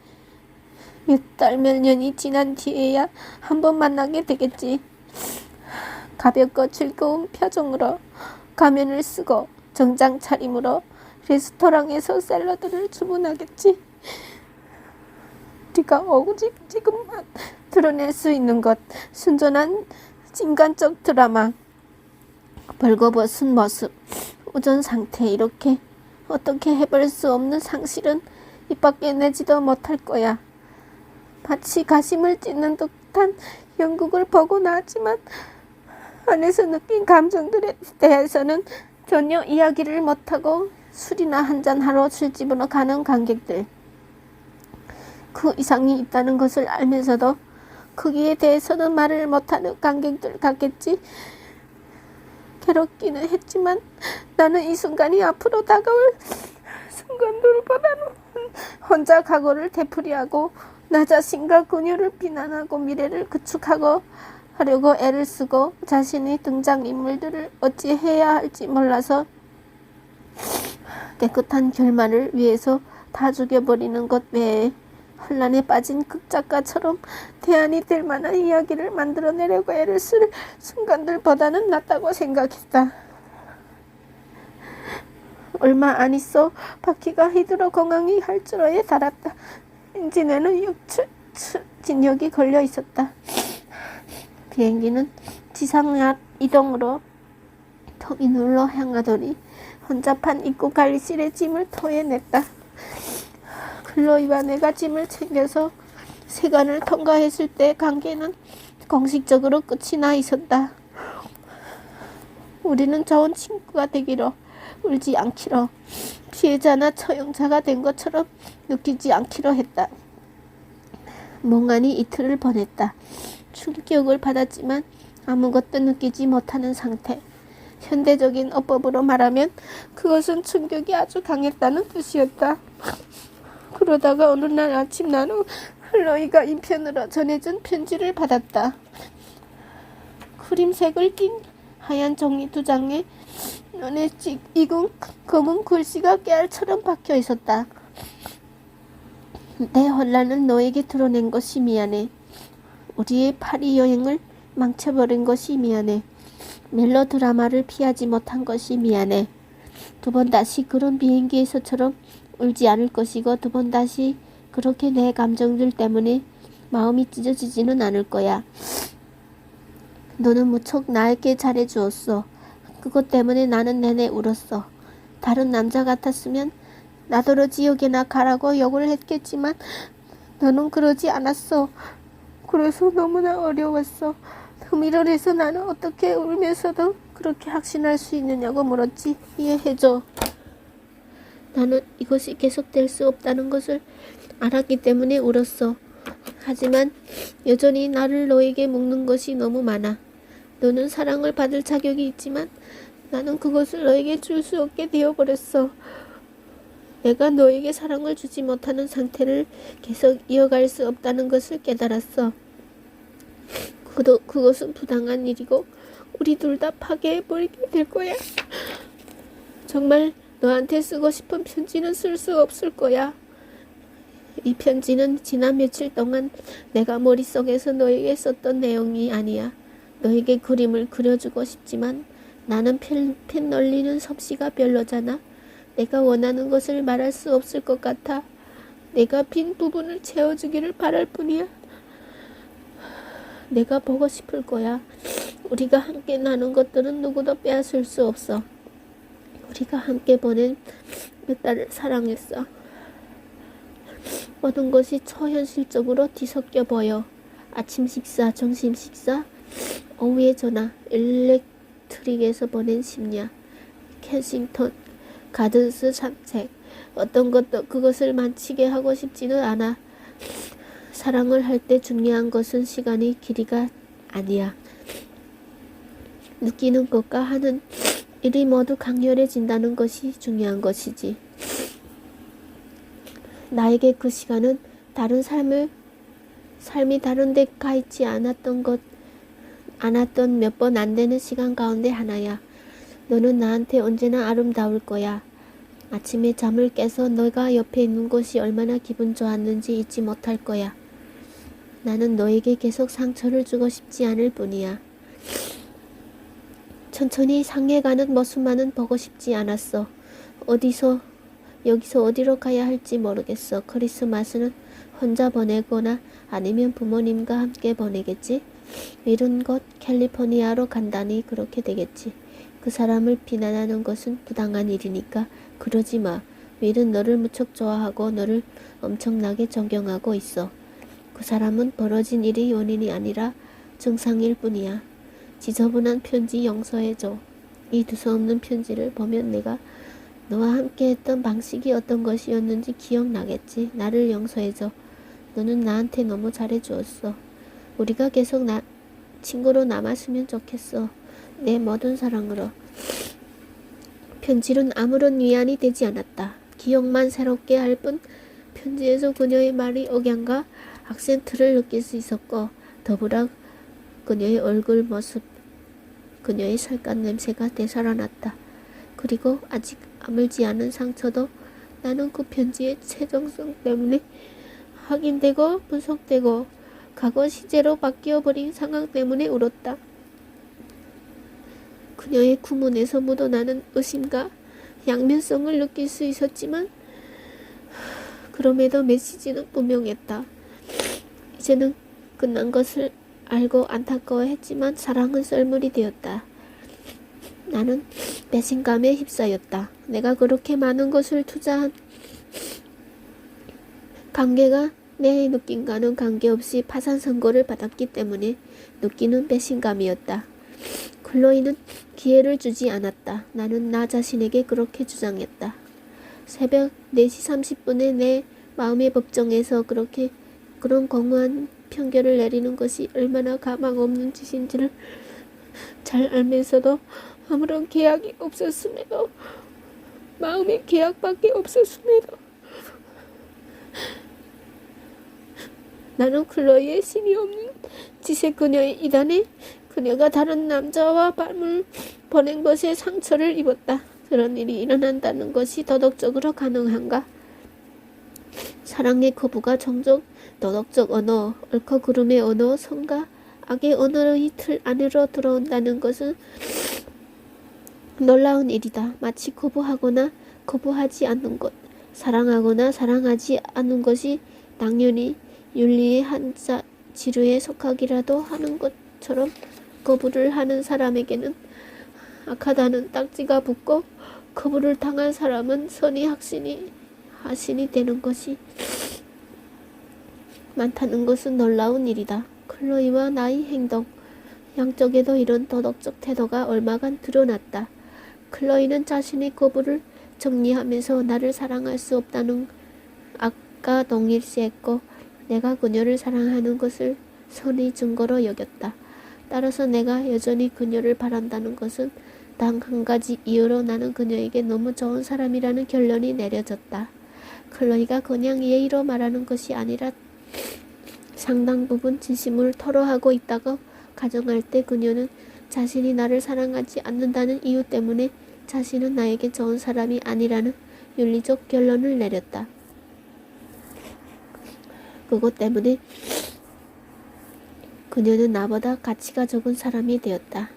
몇 달 몇 년이 지난 뒤에야 한번 만나게 되겠지. 가볍고 즐거운 표정으로 가면을 쓰고 정장 차림으로 레스토랑에서 샐러드를 주문하겠지. 우리가 오직 지금만 드러낼 수 있는 것, 순전한 인간적 드라마, 벌거벗은 모습, 우전 상태, 이렇게 어떻게 해볼 수 없는 상실은 입 밖에 내지도 못할 거야. 마치 가심을 찢는 듯한 연극을 보고 나왔지만 안에서 느낀 감정들에 대해서는 전혀 이야기를 못하고 술이나 한잔하러 술집으로 가는 관객들. 그 이상이 있다는 것을 알면서도 거기에 대해서는 말을 못하는 관객들 같겠지. 괴롭기는 했지만 나는 이 순간이 앞으로 다가올 순간들보다는 혼자 각오를 되풀이하고 나 자신과 그녀를 비난하고 미래를 구축하고 하려고 애를 쓰고 자신의 등장인물들을 어찌해야 할지 몰라서 깨끗한 결말을 위해서 다 죽여버리는 것 외에 혼란에 빠진 극작가처럼 대안이 될 만한 이야기를 만들어내려고 애를 쓸 순간들보다는 낫다고 생각했다. 얼마 안 있어 바퀴가 히드로 공항이 활주로에 달았다. 엔진에는 역추 진역이 걸려 있었다. 비행기는 지상 이동으로 터미널로 향하더니 혼잡한 입구 관리실에 짐을 토해냈다. 클로이와 내가 짐을 챙겨서 세관을 통과했을 때 관계는 공식적으로 끝이 나 있었다. 우리는 좋은 친구가 되기로, 울지 않기로, 피해자나 처형자가 된 것처럼 느끼지 않기로 했다. 몽환이 이틀을 보냈다. 충격을 받았지만 아무것도 느끼지 못하는 상태. 현대적인 어법으로 말하면 그것은 충격이 아주 강했다는 뜻이었다. 그러다가 어느 날 아침 나는 클로이가 인편으로 전해준 편지를 받았다. 크림색을 띤 하얀 종이 2장에 눈에 익은 검은 글씨가 깨알처럼 박혀 있었다. 내 혼란을 너에게 드러낸 것이 미안해. 우리의 파리 여행을 망쳐버린 것이 미안해. 멜로드라마를 피하지 못한 것이 미안해. 2번 다시 그런 비행기에서처럼 울지 않을 것이고 2번 다시 그렇게 내 감정들 때문에 마음이 찢어지지는 않을 거야. 너는 무척 나에게 잘해주었어. 그것 때문에 나는 내내 울었어. 다른 남자 같았으면 나더러 지옥에나 가라고 욕을 했겠지만 너는 그러지 않았어. 그래서 너무나 어려웠어. 흠이를 해서 나는 어떻게 울면서도 그렇게 확신할 수 있느냐고 물었지. 이해해줘. 나는 이것이 계속될 수 없다는 것을 알았기 때문에 울었어. 하지만 여전히 나를 너에게 묶는 것이 너무 많아. 너는 사랑을 받을 자격이 있지만 나는 그것을 너에게 줄 수 없게 되어버렸어. 내가 너에게 사랑을 주지 못하는 상태를 계속 이어갈 수 없다는 것을 깨달았어. 그것은 부당한 일이고 우리 둘 다 파괴해버리게 될 거야. 정말 너한테 쓰고 싶은 편지는 쓸 수 없을 거야. 이 편지는 지난 며칠 동안 내가 머릿속에서 너에게 썼던 내용이 아니야. 너에게 그림을 그려주고 싶지만 나는 펜 놀리는 솜씨가 별로잖아. 내가 원하는 것을 말할 수 없을 것 같아. 내가 빈 부분을 채워주기를 바랄 뿐이야. 내가 보고 싶을 거야. 우리가 함께 나눈 것들은 누구도 빼앗을 수 없어. 우리가 함께 보낸 몇 달을 사랑했어. 모든 것이 초현실적으로 뒤섞여 보여. 아침 식사, 점심 식사, 오후의 전화, 일렉트릭에서 보낸 심야, 켄싱턴 가든스 산책. 어떤 것도 그것을 만치게 하고 싶지는 않아. 사랑을 할 때 중요한 것은 시간의 길이가 아니야. 느끼는 것과 하는 일이 모두 강렬해진다는 것이 중요한 것이지. 나에게 그 시간은 다른 삶이 다른 데 가 있지 않았던 몇 번 안 되는 시간 가운데 하나야. 너는 나한테 언제나 아름다울 거야. 아침에 잠을 깨서 너가 옆에 있는 것이 얼마나 기분 좋았는지 잊지 못할 거야. 나는 너에게 계속 상처를 주고 싶지 않을 뿐이야. 천천히 상해가는 모습만은 보고 싶지 않았어. 여기서 어디로 가야 할지 모르겠어. 크리스마스는 혼자 보내거나 아니면 부모님과 함께 보내겠지. 이런 곳 캘리포니아로 간다니 그렇게 되겠지. 그 사람을 비난하는 것은 부당한 일이니까 그러지 마. 윌은 너를 무척 좋아하고 너를 엄청나게 존경하고 있어. 그 사람은 벌어진 일이 원인이 아니라 증상일 뿐이야. 지저분한 편지 용서해줘. 이 두서없는 편지를 보면 내가 너와 함께했던 방식이 어떤 것이었는지 기억나겠지. 나를 용서해줘. 너는 나한테 너무 잘해주었어. 우리가 계속 친구로 남았으면 좋겠어. 내 모든 사랑으로. 편지는 아무런 위안이 되지 않았다. 기억만 새롭게 할 뿐 편지에서 그녀의 말이 억양과 악센트를 느낄 수 있었고 더불어 그녀의 얼굴 모습, 그녀의 살갗 냄새가 되살아났다. 그리고 아직 아물지 않은 상처도 나는 그 편지의 최종성 때문에 확인되고 분석되고 과거 시제로 바뀌어버린 상황 때문에 울었다. 그녀의 구문에서 묻어나는 의심과 양면성을 느낄 수 있었지만 그럼에도 메시지는 분명했다. 이제는 끝난 것을 알고 안타까워했지만 사랑은 썰물이 되었다. 나는 배신감에 휩싸였다. 내가 그렇게 많은 것을 투자한 관계가 내 느낌과는 관계없이 파산 선고를 받았기 때문에 느끼는 배신감이었다. 클로이는 기회를 주지 않았다. 나는 나 자신에게 그렇게 주장했다. 새벽 4시 30분에 내 마음의 법정에서 그런 공허한 편결을 내리는 것이 얼마나 가망 없는 짓인지를 잘 알면서도 아무런 계약이 없었음에도 마음의 계약밖에 없었음에도 나는 클로이의 신이 없는 짓에 그녀의 이단에 그녀가 다른 남자와 밤을 보낸 것에 상처를 입었다. 그런 일이 일어난다는 것이 도덕적으로 가능한가? 사랑의 거부가 종종 도덕적 언어, 옳고 그름의 언어, 선과 악의 언어의 틀 안으로 들어온다는 것은 놀라운 일이다. 마치 거부하거나 거부하지 않는 것, 사랑하거나 사랑하지 않는 것이 당연히 윤리의 한자 지류에 속하기라도 하는 것처럼 거부를 하는 사람에게는 악하다는 딱지가 붙고 거부를 당한 사람은 선이 하신이 되는 것이 많다는 것은 놀라운 일이다. 클로이와 나의 행동 양쪽에도 이런 도덕적 태도가 얼마간 드러났다. 클로이는 자신의 거부를 정리하면서 나를 사랑할 수 없다는 악과 동일시했고 내가 그녀를 사랑하는 것을 선의 증거로 여겼다. 따라서 내가 여전히 그녀를 바란다는 것은 단 한 가지 이유로 나는 그녀에게 너무 좋은 사람이라는 결론이 내려졌다. 클로이가 그냥 예의로 말하는 것이 아니라 상당 부분 진심을 토로하고 있다고 가정할 때 그녀는 자신이 나를 사랑하지 않는다는 이유 때문에 자신은 나에게 좋은 사람이 아니라는 윤리적 결론을 내렸다. 그것 때문에 그녀는 나보다 가치가 적은 사람이 되었다.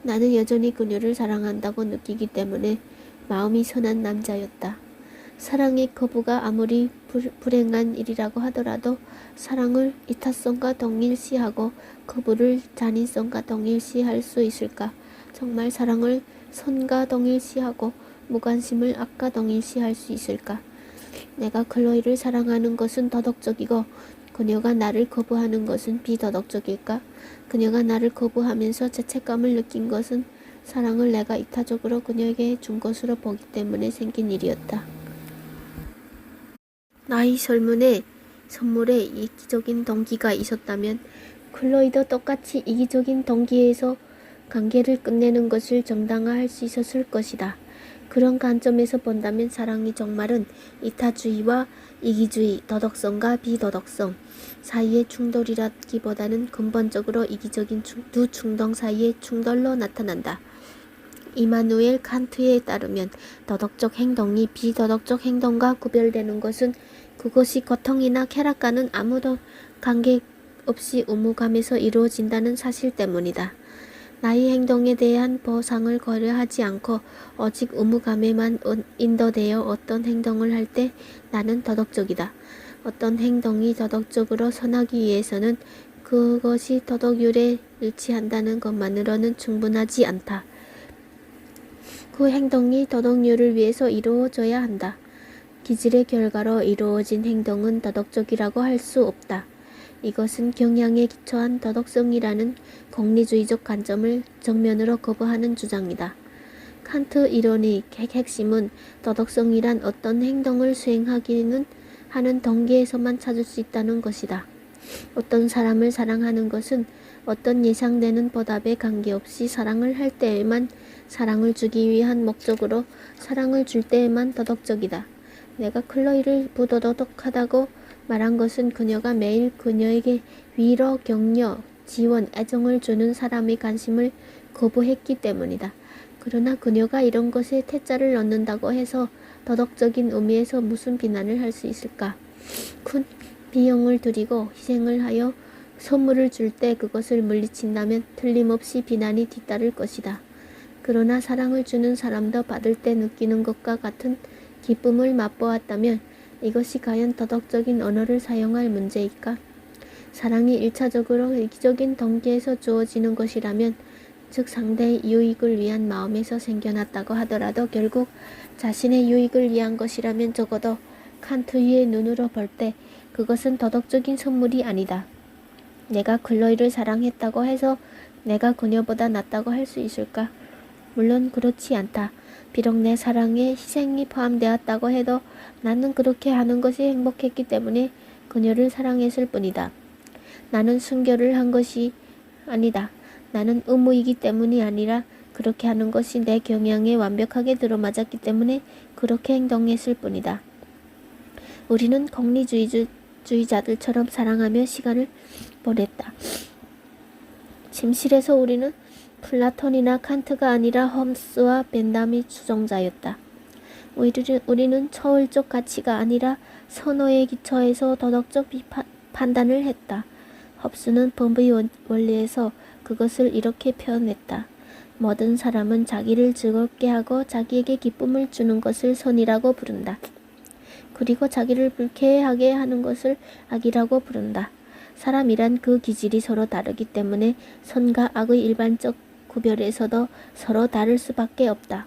나는 여전히 그녀를 사랑한다고 느끼기 때문에 마음이 선한 남자였다. 사랑의 거부가 아무리 불행한 일이라고 하더라도 사랑을 이타성과 동일시하고 거부를 잔인성과 동일시할 수 있을까? 정말 사랑을 선과 동일시하고 무관심을 악과 동일시할 수 있을까? 내가 클로이를 사랑하는 것은 도덕적이고 그녀가 나를 거부하는 것은 비도덕적일까? 그녀가 나를 거부하면서 죄책감을 느낀 것은 사랑을 내가 이타적으로 그녀에게 준 것으로 보기 때문에 생긴 일이었다. 나의 선물에 이기적인 동기가 있었다면 클로이도 똑같이 이기적인 동기에서 관계를 끝내는 것을 정당화할 수 있었을 것이다. 그런 관점에서 본다면 사랑이 정말은 이타주의와 이기주의, 도덕성과 비도덕성 사이의 충돌이라기보다는 근본적으로 이기적인 두 충동 사이의 충돌로 나타난다. 이마누엘 칸트에 따르면 도덕적 행동이 비도덕적 행동과 구별되는 것은 그것이 고통이나 쾌락과는 아무도 관계없이 의무감에서 이루어진다는 사실 때문이다. 나의 행동에 대한 보상을 고려하지 않고 오직 의무감에만 인도되어 어떤 행동을 할 때 나는 도덕적이다. 어떤 행동이 도덕적으로 선하기 위해서는 그것이 도덕률에 일치한다는 것만으로는 충분하지 않다. 그 행동이 도덕률을 위해서 이루어져야 한다. 기질의 결과로 이루어진 행동은 도덕적이라고 할 수 없다. 이것은 경향에 기초한 도덕성이라는 공리주의적 관점을 정면으로 거부하는 주장이다. 칸트 이론의 핵심은 도덕성이란 어떤 행동을 수행하기는 하는 동기에서만 찾을 수 있다는 것이다. 어떤 사람을 사랑하는 것은 어떤 예상되는 보답에 관계없이 사랑을 할 때에만 사랑을 주기 위한 목적으로 사랑을 줄 때에만 도덕적이다. 내가 클로이를 부도덕하다고 말한 것은 그녀가 매일 그녀에게 위로, 격려, 지원, 애정을 주는 사람의 관심을 거부했기 때문이다. 그러나 그녀가 이런 것에 태자를 넣는다고 해서 도덕적인 의미에서 무슨 비난을 할 수 있을까? 큰 비용을 들이고 희생을 하여 선물을 줄 때 그것을 물리친다면 틀림없이 비난이 뒤따를 것이다. 그러나 사랑을 주는 사람도 받을 때 느끼는 것과 같은 기쁨을 맛보았다면 이것이 과연 도덕적인 언어를 사용할 문제일까? 사랑이 일차적으로 이기적인 동기에서 주어지는 것이라면 즉 상대의 유익을 위한 마음에서 생겨났다고 하더라도 결국 자신의 유익을 위한 것이라면 적어도 칸트의 눈으로 볼 때 그것은 도덕적인 선물이 아니다. 내가 클로이를 사랑했다고 해서 내가 그녀보다 낫다고 할 수 있을까? 물론 그렇지 않다. 비록 내 사랑에 희생이 포함되었다고 해도 나는 그렇게 하는 것이 행복했기 때문에 그녀를 사랑했을 뿐이다. 나는 순결을 한 것이 아니다. 나는 의무이기 때문이 아니라 그렇게 하는 것이 내 경향에 완벽하게 들어맞았기 때문에 그렇게 행동했을 뿐이다. 우리는 공리주의자들처럼 사랑하며 시간을 보냈다. 침실에서 우리는 플라톤이나 칸트가 아니라 홈스와 벤담이 추종자였다. 우리는 초월적 가치가 아니라 선호의 기초에서 도덕적 판단을 했다. 홉스는 범의 원리에서 그것을 이렇게 표현했다. 모든 사람은 자기를 즐겁게 하고 자기에게 기쁨을 주는 것을 선이라고 부른다. 그리고 자기를 불쾌하게 하는 것을 악이라고 부른다. 사람이란 그 기질이 서로 다르기 때문에 선과 악의 일반적 구별에서도 서로 다를 수밖에 없다.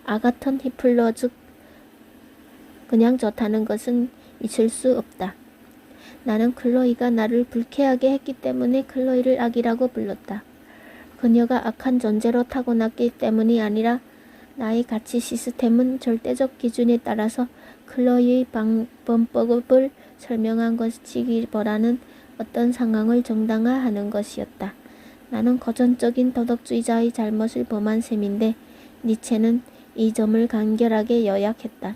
아가톤 히플러 즉 그냥 좋다는 것은 있을 수 없다. 나는 클로이가 나를 불쾌하게 했기 때문에 클로이를 악이라고 불렀다. 그녀가 악한 존재로 타고났기 때문이 아니라 나의 가치 시스템은 절대적 기준에 따라서 클로이의 범법을 설명한 것이기보다는 어떤 상황을 정당화하는 것이었다. 나는 고전적인 도덕주의자의 잘못을 범한 셈인데 니체는 이 점을 간결하게 요약했다.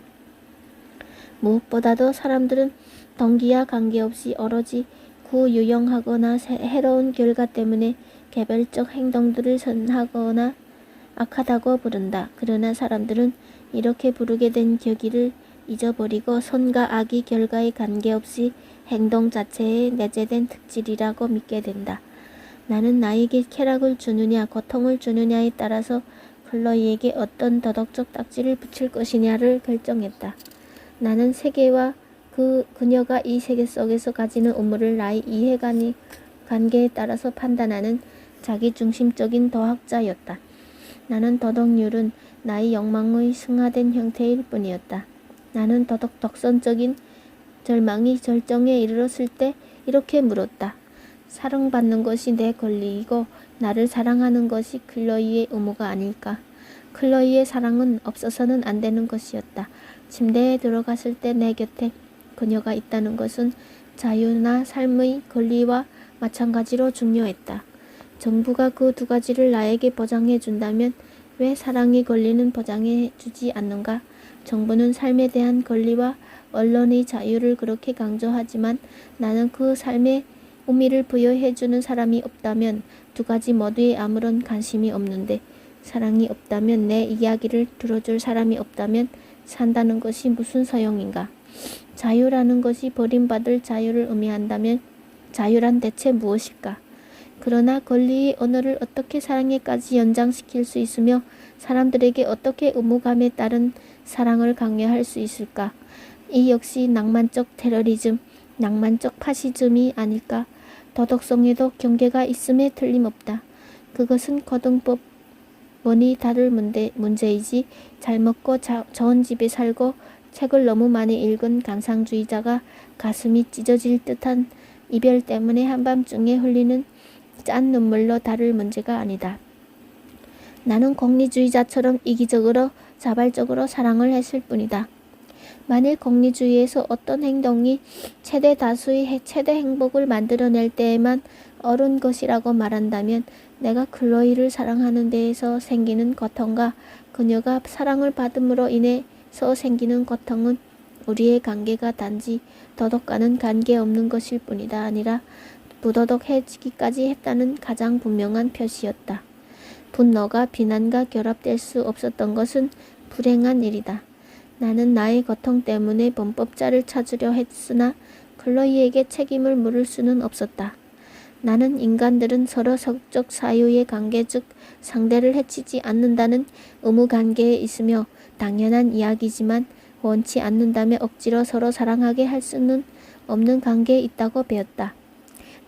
무엇보다도 사람들은 동기와 관계없이 오로지 구유용하거나 해로운 결과 때문에 개별적 행동들을 선하거나 악하다고 부른다. 그러나 사람들은 이렇게 부르게 된 계기를 잊어버리고 선과 악이 결과에 관계없이 행동 자체에 내재된 특질이라고 믿게 된다. 나는 나에게 쾌락을 주느냐 고통을 주느냐에 따라서 클로이에게 어떤 도덕적 딱지를 붙일 것이냐를 결정했다. 나는 세계와 그녀가 이 세계 속에서 가지는 의무를 나의 이해관계에 따라서 판단하는 자기중심적인 도학자였다. 나는 도덕률은 나의 욕망의 승화된 형태일 뿐이었다. 나는 독선적인 절망이 절정에 이르렀을 때 이렇게 물었다. 사랑받는 것이 내 권리이고 나를 사랑하는 것이 클로이의 의무가 아닐까. 클로이의 사랑은 없어서는 안 되는 것이었다. 침대에 들어갔을 때 내 곁에 그녀가 있다는 것은 자유나 삶의 권리와 마찬가지로 중요했다. 정부가 그 두 가지를 나에게 보장해 준다면 왜 사랑의 권리는 보장해 주지 않는가? 정부는 삶에 대한 권리와 언론의 자유를 그렇게 강조하지만 나는 그 삶에 의미를 부여해 주는 사람이 없다면 두 가지 모두에 아무런 관심이 없는데 사랑이 없다면 내 이야기를 들어줄 사람이 없다면 산다는 것이 무슨 소용인가? 자유라는 것이 버림받을 자유를 의미한다면 자유란 대체 무엇일까? 그러나 권리의 언어를 어떻게 사랑에까지 연장시킬 수 있으며 사람들에게 어떻게 의무감에 따른 사랑을 강요할 수 있을까? 이 역시 낭만적 테러리즘, 낭만적 파시즘이 아닐까? 도덕성에도 경계가 있음에 틀림없다. 그것은 고등법원이 다룰 문제이지 잘 먹고 좋은 집에 살고 책을 너무 많이 읽은 감상주의자가 가슴이 찢어질 듯한 이별 때문에 한밤중에 흘리는 짠 눈물로 다룰 문제가 아니다. 나는 공리주의자처럼 이기적으로 자발적으로 사랑을 했을 뿐이다. 만일 공리주의에서 어떤 행동이 최대 다수의 최대 행복을 만들어낼 때에만 옳은 것이라고 말한다면 내가 클로이를 사랑하는 데에서 생기는 고통과 그녀가 사랑을 받음으로 인해서 생기는 고통은 우리의 관계가 단지 도덕과는 관계없는 것일 뿐이다 아니라 부도덕해지기까지 했다는 가장 분명한 표시였다. 분노가 비난과 결합될 수 없었던 것은 불행한 일이다. 나는 나의 고통 때문에 범법자를 찾으려 했으나 클로이에게 책임을 물을 수는 없었다. 나는 인간들은 서로 성적 사유의 관계 즉 상대를 해치지 않는다는 의무관계에 있으며 당연한 이야기지만 원치 않는다면 억지로 서로 사랑하게 할 수는 없는 관계에 있다고 배웠다.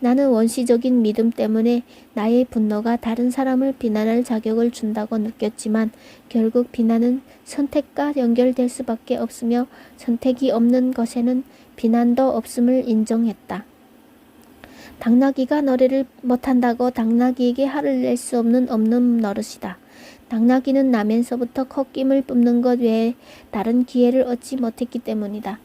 나는 원시적인 믿음 때문에 나의 분노가 다른 사람을 비난할 자격을 준다고 느꼈지만 결국 비난은 선택과 연결될 수밖에 없으며 선택이 없는 것에는 비난도 없음을 인정했다. 당나귀가 노래를 못한다고 당나귀에게 화를 낼 수 없는 노릇이다. 당나귀는 나면서부터 콧김을 뿜는 것 외에 다른 기회를 얻지 못했기 때문이다.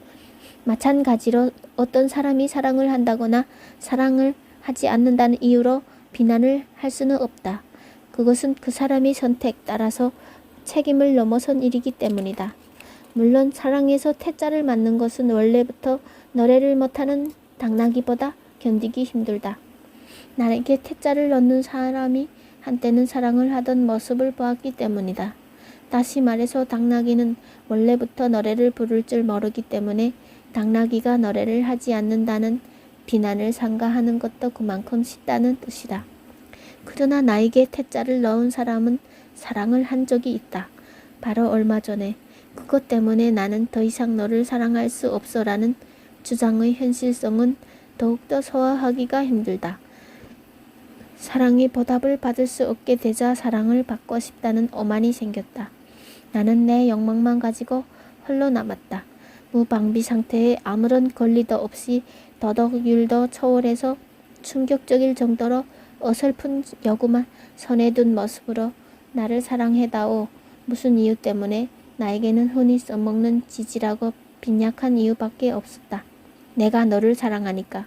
마찬가지로 어떤 사람이 사랑을 한다거나 사랑을 하지 않는다는 이유로 비난을 할 수는 없다. 그것은 그 사람의 선택 따라서 책임을 넘어선 일이기 때문이다. 물론 사랑에서 태자를 맞는 것은 원래부터 노래를 못하는 당나귀보다 견디기 힘들다. 나에게 태자를 넣는 사람이 한때는 사랑을 하던 모습을 보았기 때문이다. 다시 말해서 당나귀는 원래부터 노래를 부를 줄 모르기 때문에 당나귀가 노래를 하지 않는다는 비난을 삼가하는 것도 그만큼 쉽다는 뜻이다. 그러나 나에게 태자를 넣은 사람은 사랑을 한 적이 있다. 바로 얼마 전에. 그것 때문에 나는 더 이상 너를 사랑할 수 없어라는 주장의 현실성은 더욱더 소화하기가 힘들다. 사랑의 보답을 받을 수 없게 되자 사랑을 받고 싶다는 오만이 생겼다. 나는 내 욕망만 가지고 홀로 남았다. 무방비 상태에 아무런 권리도 없이 도덕률도 초월해서 충격적일 정도로 어설픈 요구만 손에 둔 모습으로 나를 사랑해다오. 무슨 이유 때문에 나에게는 흔히 써먹는 지지라고 빈약한 이유밖에 없었다. 내가 너를 사랑하니까.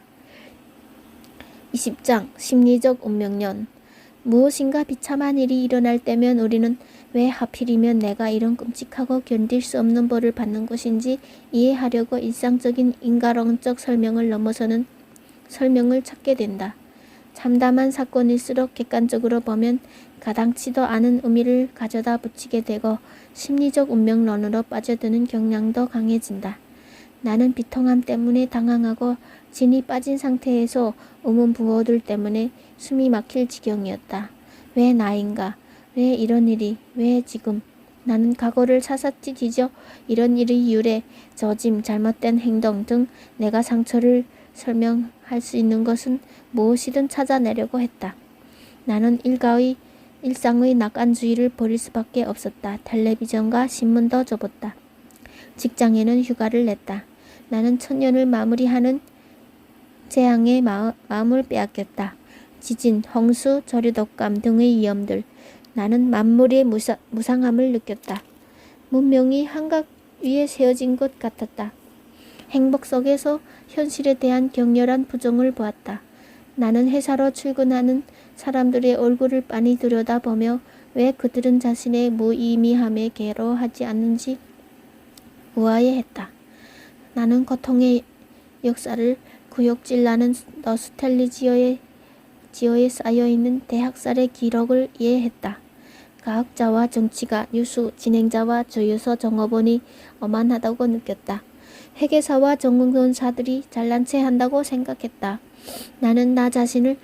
20장 심리적 운명론. 무엇인가 비참한 일이 일어날 때면 우리는 왜 하필이면 내가 이런 끔찍하고 견딜 수 없는 벌을 받는 것인지 이해하려고 일상적인 인과론적 설명을 넘어서는 설명을 찾게 된다. 참담한 사건일수록 객관적으로 보면 가당치도 않은 의미를 가져다 붙이게 되고 심리적 운명론으로 빠져드는 경향도 강해진다. 나는 비통함 때문에 당황하고 진이 빠진 상태에서 의문부호들 때문에 숨이 막힐 지경이었다. 왜 나인가? 왜 이런 일이? 왜 지금? 나는 과거를 사사치 뒤져 이런 일의 유래, 저짐, 잘못된 행동 등 내가 상처를 설명할 수 있는 것은 무엇이든 찾아내려고 했다. 나는 일상의 낙관주의를 버릴 수밖에 없었다. 텔레비전과 신문도 접었다. 직장에는 휴가를 냈다. 나는 천년을 마무리하는 재앙의 마음을 빼앗겼다. 지진, 홍수, 저류독감 등의 위험들. 나는 만물의 무상함을 느꼈다. 문명이 한각 위에 세워진 것 같았다. 행복 속에서 현실에 대한 격렬한 부정을 보았다. 나는 회사로 출근하는 사람들의 얼굴을 빤히 들여다보며 왜 그들은 자신의 무의미함에 괴로워하지 않는지 우아해했다. 나는 고통의 역사를 구역질 나는 노스텔지어에 쌓여있는 대학살의 기록을 이해했다. 과학자와 정치가, 뉴스 진행자와 조유서 정어본이 오만하다고 느꼈다. 회계사와 전공론사들이 잘난 체 한다고 생각했다. 나는 나 자신을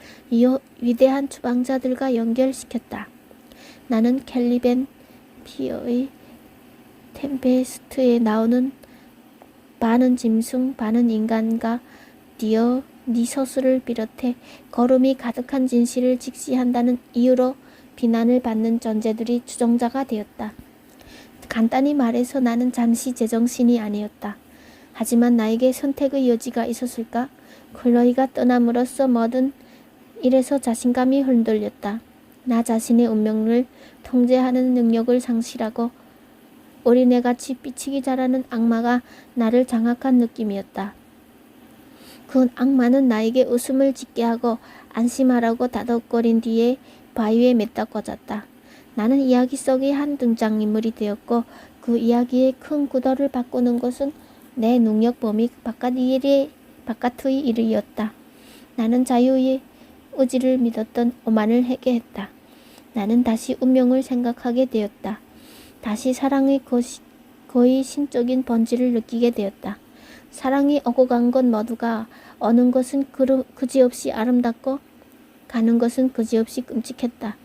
위대한 추방자들과 연결시켰다. 나는 켈리벤 피어의 템페스트에 나오는 반은 짐승, 반은 인간과 디어니소스를 비롯해 거름이 가득한 진실을 직시한다는 이유로 비난을 받는 존재들이 주종자가 되었다. 간단히 말해서 나는 잠시 제정신이 아니었다. 하지만 나에게 선택의 여지가 있었을까? 클로이가 떠남으로써 모든 일에서 자신감이 흔들렸다. 나 자신의 운명을 통제하는 능력을 상실하고 어린애같이 삐치기 잘하는 악마가 나를 장악한 느낌이었다. 그 악마는 나에게 웃음을 짓게 하고 안심하라고 다독거린 뒤에 바위에 맸다 꽂았다. 나는 이야기 속의 한 등장인물이 되었고 그 이야기의 큰 구도를 바꾸는 것은 내 능력 범위 바깥의 일이었다. 나는 자유의 의지를 믿었던 오만을 회개했다. 나는 다시 운명을 생각하게 되었다. 다시 사랑의 거의 신적인 본질을 느끼게 되었다. 사랑이 오고 간 것 모두가 오는 것은 그지없이 아름답고 가는 것은 그지없이 끔찍했다.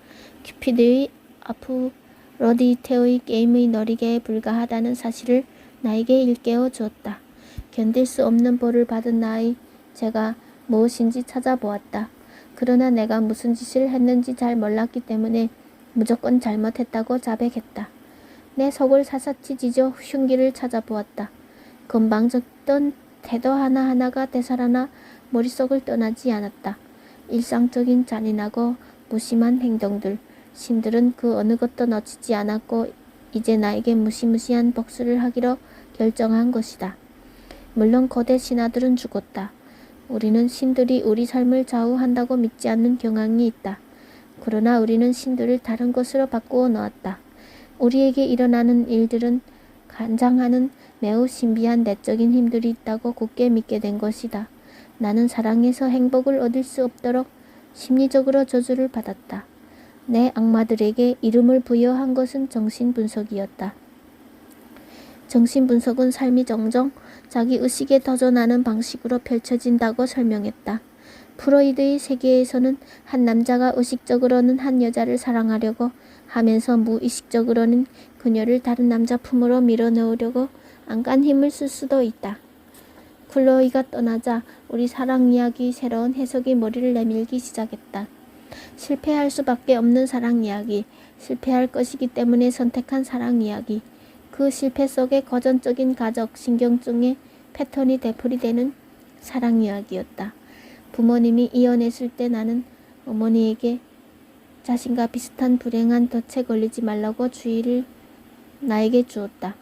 큐피드의 아프로디테의 게임의 놀이개에 불과하다는 사실을 나에게 일깨워 주었다. 견딜 수 없는 벌을 받은 나의 죄가 무엇인지 찾아보았다. 그러나 내가 무슨 짓을 했는지 잘 몰랐기 때문에 무조건 잘못했다고 자백했다. 내 속을 사사치 뒤져 흉기를 찾아보았다. 건방졌던 태도 하나하나가 되살아나 머릿속을 떠나지 않았다. 일상적인 잔인하고 무심한 행동들, 신들은 그 어느 것도 놓치지 않았고 이제 나에게 무시무시한 복수를 하기로 결정한 것이다. 물론 고대 신하들은 죽었다. 우리는 신들이 우리 삶을 좌우한다고 믿지 않는 경향이 있다. 그러나 우리는 신들을 다른 것으로 바꾸어 놓았다. 우리에게 일어나는 일들은 간장하는 매우 신비한 내적인 힘들이 있다고 굳게 믿게 된 것이다. 나는 사랑에서 행복을 얻을 수 없도록 심리적으로 저주를 받았다. 내 악마들에게 이름을 부여한 것은 정신분석이었다. 정신분석은 삶이 종종 자기 의식에 도전하는 방식으로 펼쳐진다고 설명했다. 프로이드의 세계에서는 한 남자가 의식적으로는 한 여자를 사랑하려고 하면서 무의식적으로는 그녀를 다른 남자 품으로 밀어넣으려고 안간 힘을 쓸 수도 있다. 클로이가 떠나자 우리 사랑 이야기 새로운 해석이 머리를 내밀기 시작했다. 실패할 수밖에 없는 사랑 이야기, 실패할 것이기 때문에 선택한 사랑 이야기, 그 실패 속에 고전적인 가족, 신경증의 패턴이 되풀이되는 사랑 이야기였다. 부모님이 이혼했을 때 나는 어머니에게 자신과 비슷한 불행한 덫에 걸리지 말라고 주의를 나에게 주었다.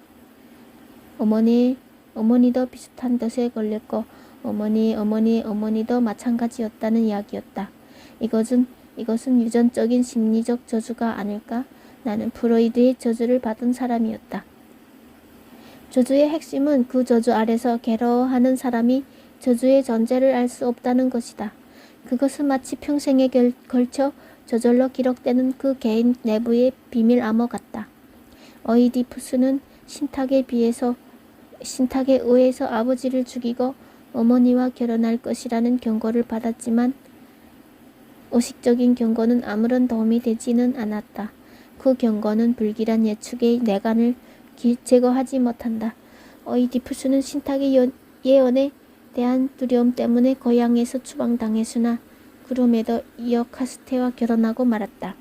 어머니도 비슷한 덫에 걸렸고 어머니의 어머니도 마찬가지였다는 이야기였다. 이것은 이것은 유전적인 심리적 저주가 아닐까? 나는 프로이드의 저주를 받은 사람이었다. 저주의 핵심은 그 저주 아래서 괴로워하는 사람이 저주의 전제를 알 수 없다는 것이다. 그것은 마치 평생에 걸쳐 저절로 기록되는 그 개인 내부의 비밀 암호 같다. 어이디푸스는 신탁에 의해서 아버지를 죽이고 어머니와 결혼할 것이라는 경고를 받았지만 의식적인 경고는 아무런 도움이 되지는 않았다. 그 경고는 불길한 예측의 내관을 제거하지 못한다. 어이디푸스는 신탁의 예언에 대한 두려움 때문에 고향에서 추방당했으나 그럼에도 이어카스테와 결혼하고 말았다.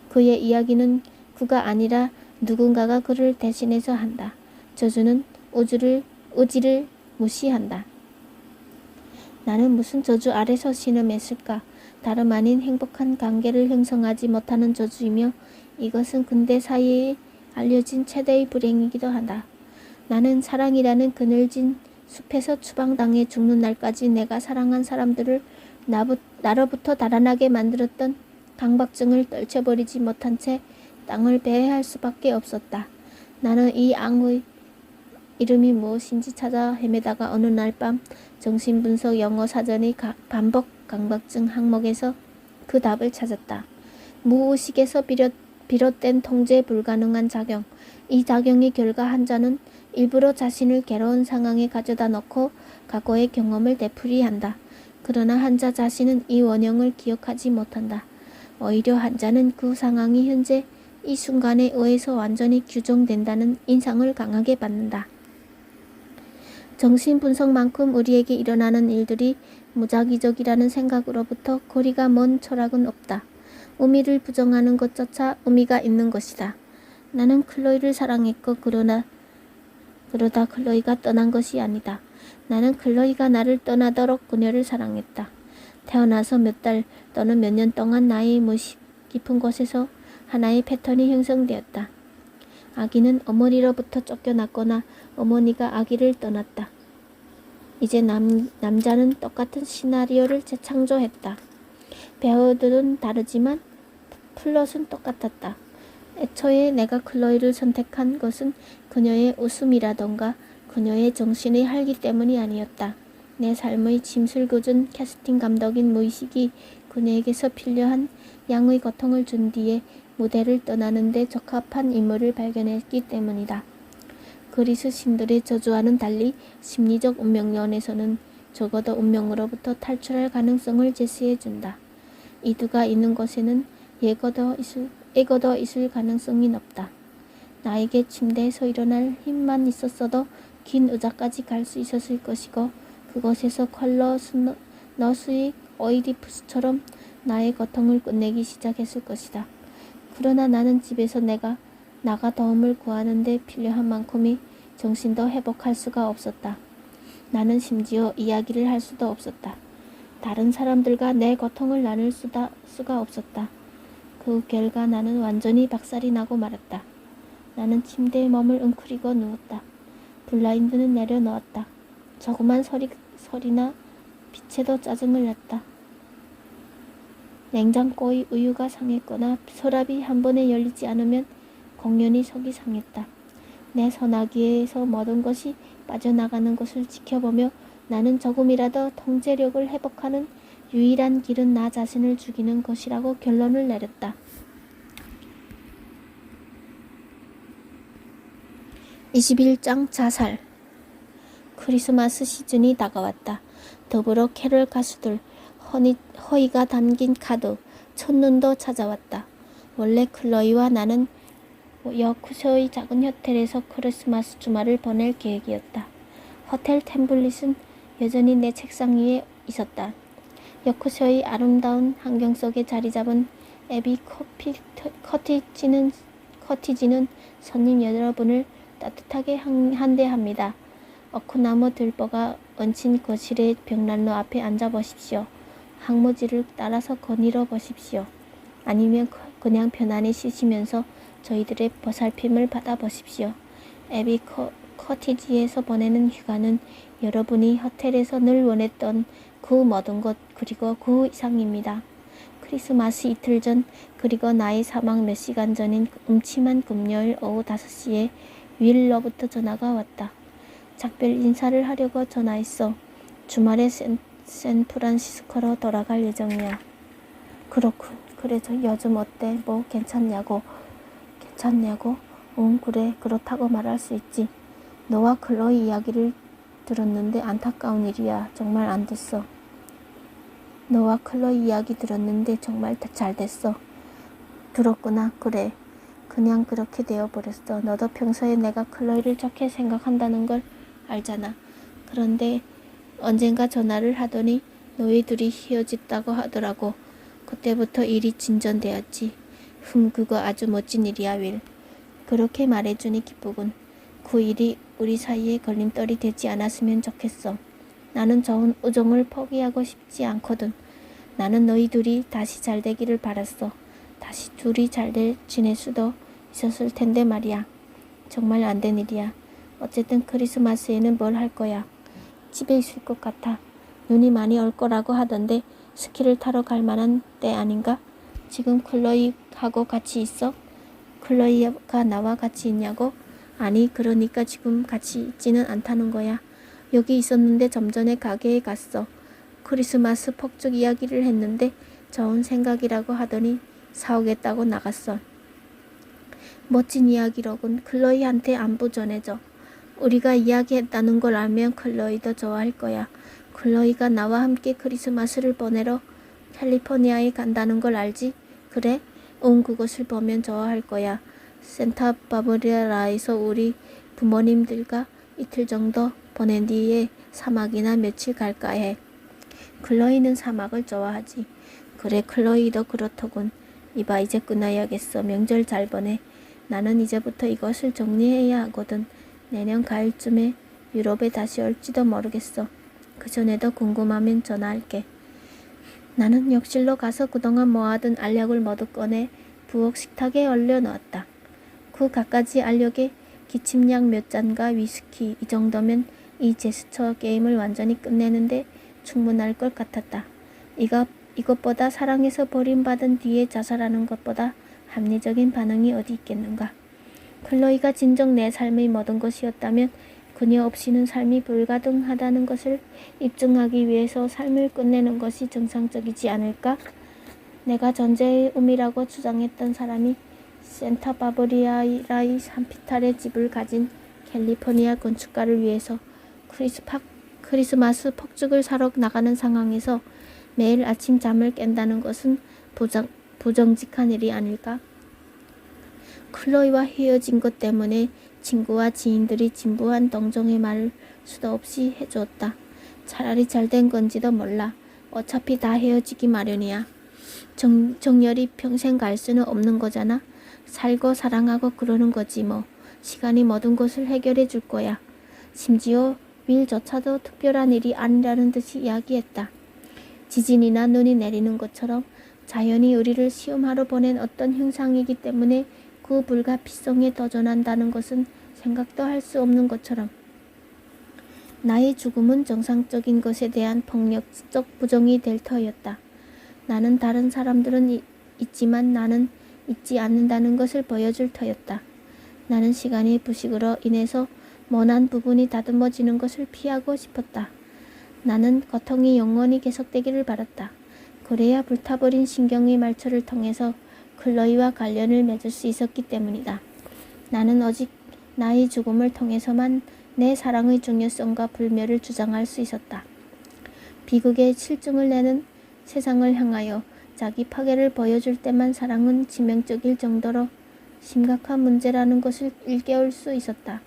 그의 이야기는 그가 아니라 누군가가 그를 대신해서 한다. 저주는 의지를 무시한다. 나는 무슨 저주 아래서 신음했을까? 다름 아닌 행복한 관계를 형성하지 못하는 저주이며 이것은 근대 사회에 알려진 최대의 불행이기도 하다. 나는 사랑이라는 그늘진 숲에서 추방당해 죽는 날까지 내가 사랑한 사람들을 나로부터 달아나게 만들었던 강박증을 떨쳐버리지 못한 채 땅을 배회할 수밖에 없었다. 나는 이 악의 이름이 무엇인지 찾아 헤매다가 어느 날 밤 정신분석 영어 사전의 반복 강박증 항목에서 그 답을 찾았다. 무의식에서 비롯된 통제 불가능한 작용. 이 작용의 결과 환자는 일부러 자신을 괴로운 상황에 가져다 놓고 과거의 경험을 되풀이한다. 그러나 환자 자신은 이 원형을 기억하지 못한다. 오히려 환자는 그 상황이 현재 이 순간에 의해서 완전히 규정된다는 인상을 강하게 받는다. 정신분석만큼 우리에게 일어나는 일들이 무작위적이라는 생각으로부터 거리가 먼 철학은 없다. 의미를 부정하는 것조차 의미가 있는 것이다. 나는 클로이를 사랑했고 그러다 클로이가 떠난 것이 아니다. 나는 클로이가 나를 떠나도록 그녀를 사랑했다. 태어나서 몇 달 또는 몇 년 동안 나의 무의식 깊은 곳에서 하나의 패턴이 형성되었다. 아기는 어머니로부터 쫓겨났거나 어머니가 아기를 떠났다. 이제 남자는 똑같은 시나리오를 재창조했다. 배우들은 다르지만 플롯은 똑같았다. 애초에 내가 클로이를 선택한 것은 그녀의 웃음이라던가 그녀의 정신의 활기 때문이 아니었다. 내 삶의 짐술 굳은 캐스팅 감독인 무의식이 그녀에게서 필요한 양의 고통을 준 뒤에 무대를 떠나는데 적합한 인물을 발견했기 때문이다. 그리스 신들의 저주와는 달리 심리적 운명론에서는 적어도 운명으로부터 탈출할 가능성을 제시해준다. 이두가 있는 곳에는 애고도 있을 가능성이 높다. 나에게 침대에서 일어날 힘만 있었어도 긴 의자까지 갈 수 있었을 것이고 그곳에서 컬러너스의 오이디푸스처럼 나의 고통을 끝내기 시작했을 것이다. 그러나 나는 집에서 나가 도움을 구하는 데 필요한 만큼의 정신도 회복할 수가 없었다. 나는 심지어 이야기를 할 수도 없었다. 다른 사람들과 내 고통을 나눌 수가 없었다. 그 결과 나는 완전히 박살이 나고 말았다. 나는 침대에 몸을 웅크리고 누웠다. 블라인드는 내려놓았다. 조그만 소리나 빛에도 짜증을 냈다. 냉장고의 우유가 상했거나 서랍이 한 번에 열리지 않으면 공연히 속이 상했다. 내 소나기에서 모든 것이 빠져나가는 것을 지켜보며 나는 조금이라도 통제력을 회복하는 유일한 길은 나 자신을 죽이는 것이라고 결론을 내렸다. 21장 자살. 크리스마스 시즌이 다가왔다. 더불어 캐럴 가수들, 허위가 담긴 카드, 첫눈도 찾아왔다. 원래 클로이와 나는 여쿠셔의 작은 호텔에서 크리스마스 주말을 보낼 계획이었다. 호텔 템블릿은 여전히 내 책상 위에 있었다. 여쿠셔의 아름다운 환경 속에 자리 잡은 애비 커티지는 손님 여러분을 따뜻하게 환대합니다. 오크나무 들보가 얹힌 거실의 벽난로 앞에 앉아보십시오. 항무지를 따라서 거닐어 보십시오. 아니면 그냥 편안히 쉬시면서 저희들의 보살핌을 받아보십시오. 애비 커티지에서 보내는 휴가는 여러분이 호텔에서 늘 원했던 그 모든 것 그리고 그 이상입니다. 크리스마스 이틀 전, 그리고 나의 사망 몇 시간 전인 음침한 금요일 오후 5시에 윌로부터 전화가 왔다. 작별 인사를 하려고 전화했어. 주말에 샌프란시스코로 돌아갈 예정이야. 그렇군. 그래, 요즘 어때? 뭐 괜찮냐고? 응, 그래. 그렇다고 말할 수 있지. 너와 클로이 이야기를 들었는데 안타까운 일이야. 정말 안 됐어. 너와 클로이 이야기 들었는데 정말 잘 됐어. 들었구나. 그래. 그냥 그렇게 되어버렸어. 너도 평소에 내가 클로이를 좋게 생각한다는 걸 알잖아. 그런데 언젠가 전화를 하더니 너희 둘이 헤어졌다고 하더라고. 그때부터 일이 진전되었지. 그거 아주 멋진 일이야, 윌. 그렇게 말해주니 기쁘군. 그 일이 우리 사이에 걸림돌이 되지 않았으면 좋겠어. 나는 좋은 우정을 포기하고 싶지 않거든. 나는 너희 둘이 다시 잘 되기를 바랐어. 다시 둘이 잘 지낼 수도 있었을 텐데 말이야. 정말 안 된 일이야. 어쨌든 크리스마스에는 뭘 할 거야? 집에 있을 것 같아. 눈이 많이 올 거라고 하던데 스키를 타러 갈 만한 때 아닌가? 지금 클로이하고 같이 있어? 클로이가 나와 같이 있냐고? 아니, 그러니까 지금 같이 있지는 않다는 거야. 여기 있었는데 좀 전에 가게에 갔어. 크리스마스 폭죽 이야기를 했는데 좋은 생각이라고 하더니 사오겠다고 나갔어. 멋진 이야기로군. 클로이한테 안부 전해줘. 우리가 이야기했다는 걸 알면 클로이도 좋아할 거야. 클로이가 나와 함께 크리스마스를 보내러 캘리포니아에 간다는 걸 알지? 그래? 응, 그것을 보면 좋아할 거야. 산타바바라에서 우리 부모님들과 이틀 정도 보낸 뒤에 사막이나 며칠 갈까 해. 클로이는 사막을 좋아하지. 그래, 클로이도 그렇더군. 이봐, 이제 끝나야겠어. 명절 잘 보내. 나는 이제부터 이것을 정리해야 하거든. 내년 가을쯤에 유럽에 다시 올지도 모르겠어. 그 전에도 궁금하면 전화할게. 나는 욕실로 가서 그동안 모아둔 알력을 모두 꺼내 부엌 식탁에 올려놓았다. 그 갖가지 알력에 기침약 몇 잔과 위스키, 이 정도면 이 제스처 게임을 완전히 끝내는데 충분할 것 같았다. 이것보다 사랑해서 버림받은 뒤에 자살하는 것보다 합리적인 반응이 어디 있겠는가. 클로이가 진정 내 삶의 모든 것이었다면 그녀 없이는 삶이 불가능하다는 것을 입증하기 위해서 삶을 끝내는 것이 정상적이지 않을까? 내가 존재의 의미라고 주장했던 사람이 산타바바리아의 산피탈의 집을 가진 캘리포니아 건축가를 위해서 크리스마스 폭죽을 사러 나가는 상황에서 매일 아침 잠을 깬다는 것은 부정직한 일이 아닐까? 클로이와 헤어진 것 때문에 친구와 지인들이 진부한 동정의 말을 수도 없이 해주었다. 차라리 잘된 건지도 몰라. 어차피 다 헤어지기 마련이야. 정열이 평생 갈 수는 없는 거잖아. 살고 사랑하고 그러는 거지 뭐. 시간이 모든 것을 해결해 줄 거야. 심지어 윌조차도 특별한 일이 아니라는 듯이 이야기했다. 지진이나 눈이 내리는 것처럼 자연이 우리를 시험하러 보낸 어떤 형상이기 때문에 그 불가피성에 도전한다는 것은 생각도 할 수 없는 것처럼 나의 죽음은 정상적인 것에 대한 폭력적 부정이 될 터였다. 나는 다른 사람들은 있지만 나는 있지 않는다는 것을 보여줄 터였다. 나는 시간의 부식으로 인해서 모난 부분이 다듬어지는 것을 피하고 싶었다. 나는 고통이 영원히 계속되기를 바랐다. 그래야 불타버린 신경의 말초를 통해서 클로이와 관련을 맺을 수 있었기 때문이다. 나는 오직 나의 죽음을 통해서만 내 사랑의 중요성과 불멸을 주장할 수 있었다. 비극의 실증을 내는 세상을 향하여 자기 파괴를 보여줄 때만 사랑은 치명적일 정도로 심각한 문제라는 것을 일깨울 수 있었다.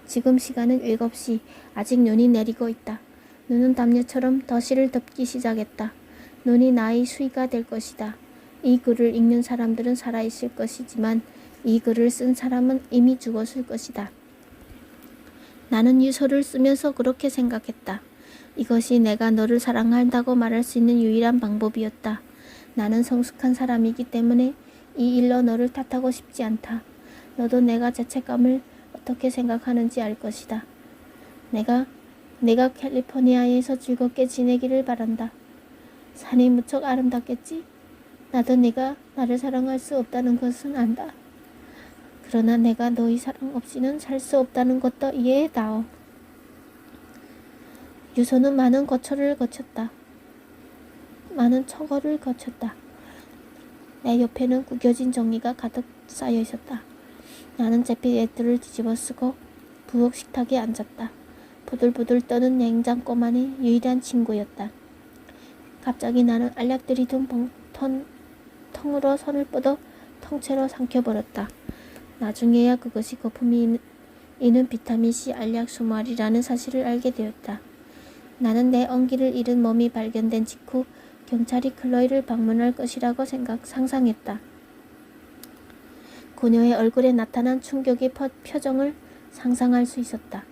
지금 시간은 7시. 아직 눈이 내리고 있다. 눈은 담요처럼 도시를 덮기 시작했다. 눈이 나의 수위가 될 것이다. 이 글을 읽는 사람들은 살아있을 것이지만 이 글을 쓴 사람은 이미 죽었을 것이다. 나는 유서를 쓰면서 그렇게 생각했다. 이것이 내가 너를 사랑한다고 말할 수 있는 유일한 방법이었다. 나는 성숙한 사람이기 때문에 이 일로 너를 탓하고 싶지 않다. 너도 내가 죄책감을 어떻게 생각하는지 알 것이다. 내가 캘리포니아에서 즐겁게 지내기를 바란다. 산이 무척 아름답겠지? 나도 네가 나를 사랑할 수 없다는 것은 안다. 그러나 내가 너희 사랑 없이는 살 수 없다는 것도 이해해다오. 유서는 많은 거처를 거쳤다. 많은 처거를 거쳤다. 내 옆에는 구겨진 종이가 가득 쌓여 있었다. 나는 잿빛 뒤집어 쓰고 부엌 식탁에 앉았다. 부들부들 떠는 냉장고만이 유일한 친구였다. 갑자기 나는 알약들이 든 통으로 손을 뻗어 통째로 삼켜버렸다. 나중에야 그것이 거품이 있는 비타민C 알약 수말이라는 사실을 알게 되었다. 나는 내 온기를 잃은 몸이 발견된 직후 경찰이 클로이를 방문할 것이라고 상상했다. 그녀의 얼굴에 나타난 충격의 표정을 상상할 수 있었다.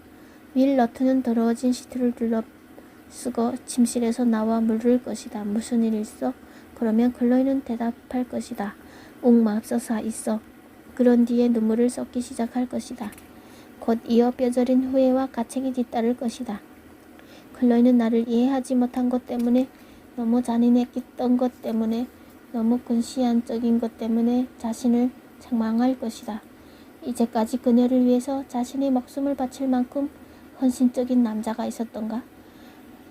윌 너트는 더러워진 시트를 둘러쓰고 침실에서 나와 물을 것이다. 무슨 일 있어? 그러면 클로이는 대답할 것이다. 옥맙서사 있어. 그런 뒤에 눈물을 쏟기 시작할 것이다. 곧 이어 뼈저린 후회와 가책이 뒤따를 것이다. 클로이는 나를 이해하지 못한 것 때문에, 너무 잔인했던 것 때문에, 너무 근시안적인 것 때문에 자신을 책망할 것이다. 이제까지 그녀를 위해서 자신의 목숨을 바칠 만큼 헌신적인 남자가 있었던가?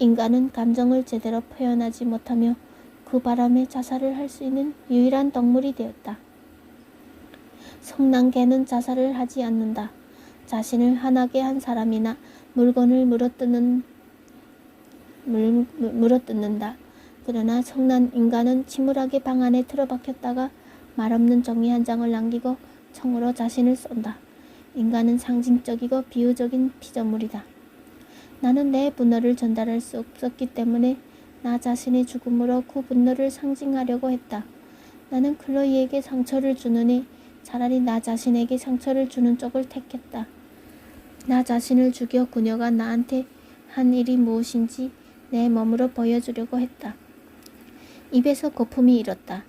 인간은 감정을 제대로 표현하지 못하며 그 바람에 자살을 할 수 있는 유일한 동물이 되었다. 성난 개는 자살을 하지 않는다. 자신을 화나게 한 사람이나 물건을 물어뜯는다. 그러나 성난 인간은 침울하게 방 안에 틀어박혔다가 말없는 종이 한 장을 남기고 총으로 자신을 쏜다. 인간은 상징적이고 비유적인 피조물이다. 나는 내 분노를 전달할 수 없었기 때문에 나 자신의 죽음으로 그 분노를 상징하려고 했다. 나는 클로이에게 상처를 주느니 차라리 나 자신에게 상처를 주는 쪽을 택했다. 나 자신을 죽여 그녀가 나한테 한 일이 무엇인지 내 몸으로 보여주려고 했다. 입에서 거품이 일었다.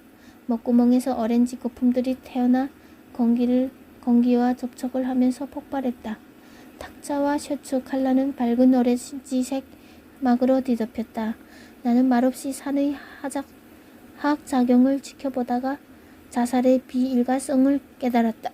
목구멍에서 오렌지 거품들이 태어나 공기와 접촉을 하면서 폭발했다. 탁자와 셔츠 칼라는 밝은 오렌지색 막으로 뒤덮였다. 나는 말없이 산의 화학작용을 지켜보다가 자살의 비일가성을 깨달았다.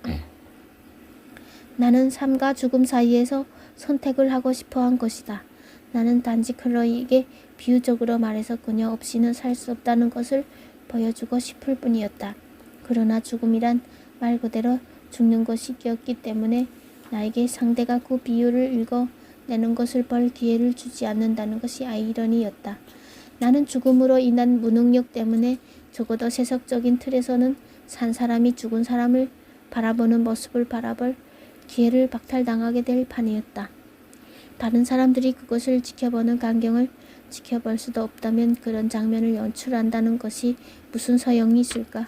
나는 삶과 죽음 사이에서 선택을 하고 싶어한 것이다. 나는 단지 클로이에게 비유적으로 말해서 그녀 없이는 살 수 없다는 것을 보여주고 싶을 뿐이었다. 그러나 죽음이란 말 그대로 죽는 것이었기 때문에 나에게 상대가 그 비유를 읽어내는 것을 볼 기회를 주지 않는다는 것이 아이러니였다. 나는 죽음으로 인한 무능력 때문에 적어도 세속적인 틀에서는 산 사람이 죽은 사람을 바라보는 모습을 바라볼 기회를 박탈당하게 될 판이었다. 다른 사람들이 그것을 지켜보는 광경을 지켜볼 수도 없다면 그런 장면을 연출한다는 것이 무슨 소용이 있을까?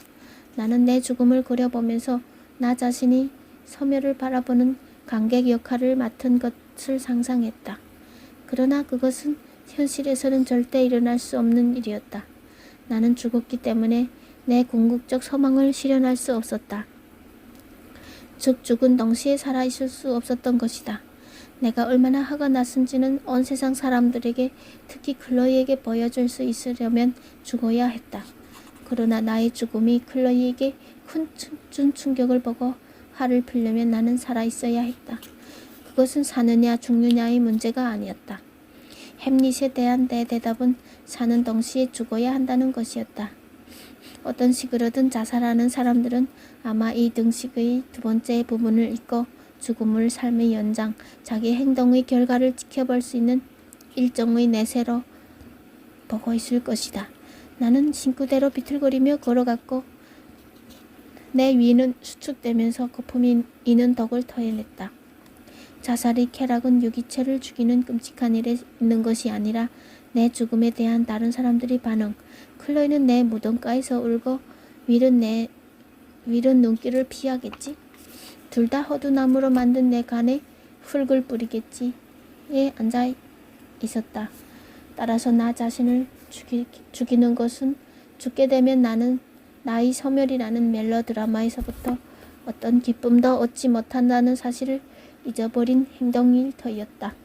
나는 내 죽음을 그려보면서 나 자신이 소멸을 바라보는 관객 역할을 맡은 것을 상상했다. 그러나 그것은 현실에서는 절대 일어날 수 없는 일이었다. 나는 죽었기 때문에 내 궁극적 소망을 실현할 수 없었다. 즉 죽은 동시에 살아있을 수 없었던 것이다. 내가 얼마나 화가 났은지는 온 세상 사람들에게, 특히 클로이에게 보여줄 수 있으려면 죽어야 했다. 그러나 나의 죽음이 클로이에게 큰 충격을 보고 화를 풀려면 나는 살아있어야 했다. 그것은 사느냐 죽느냐의 문제가 아니었다. 햄릿에 대한 내 대답은 사는 동시에 죽어야 한다는 것이었다. 어떤 식으로든 자살하는 사람들은 아마 이 등식의 두 번째 부분을 잊고 죽음을 삶의 연장, 자기 행동의 결과를 지켜볼 수 있는 일종의 내세로 보고 있을 것이다. 나는 신구대로 비틀거리며 걸어갔고 내 위는 수축되면서 거품이 이는 덕을 토해냈다. 자살의 쾌락은 유기체를 죽이는 끔찍한 일에 있는 것이 아니라 내 죽음에 대한 다른 사람들의 반응. 클로이는 내 무덤가에서 울고 윌은 눈길을 피하겠지. 둘 다 호두나무로 만든 내 간에 흙을 뿌리겠지. 에 앉아 있었다. 따라서 나 자신을 죽이는 것은 죽게 되면 나는 나의 소멸이라는 멜로드라마에서부터 어떤 기쁨도 얻지 못한다는 사실을 잊어버린 행동일 터였다.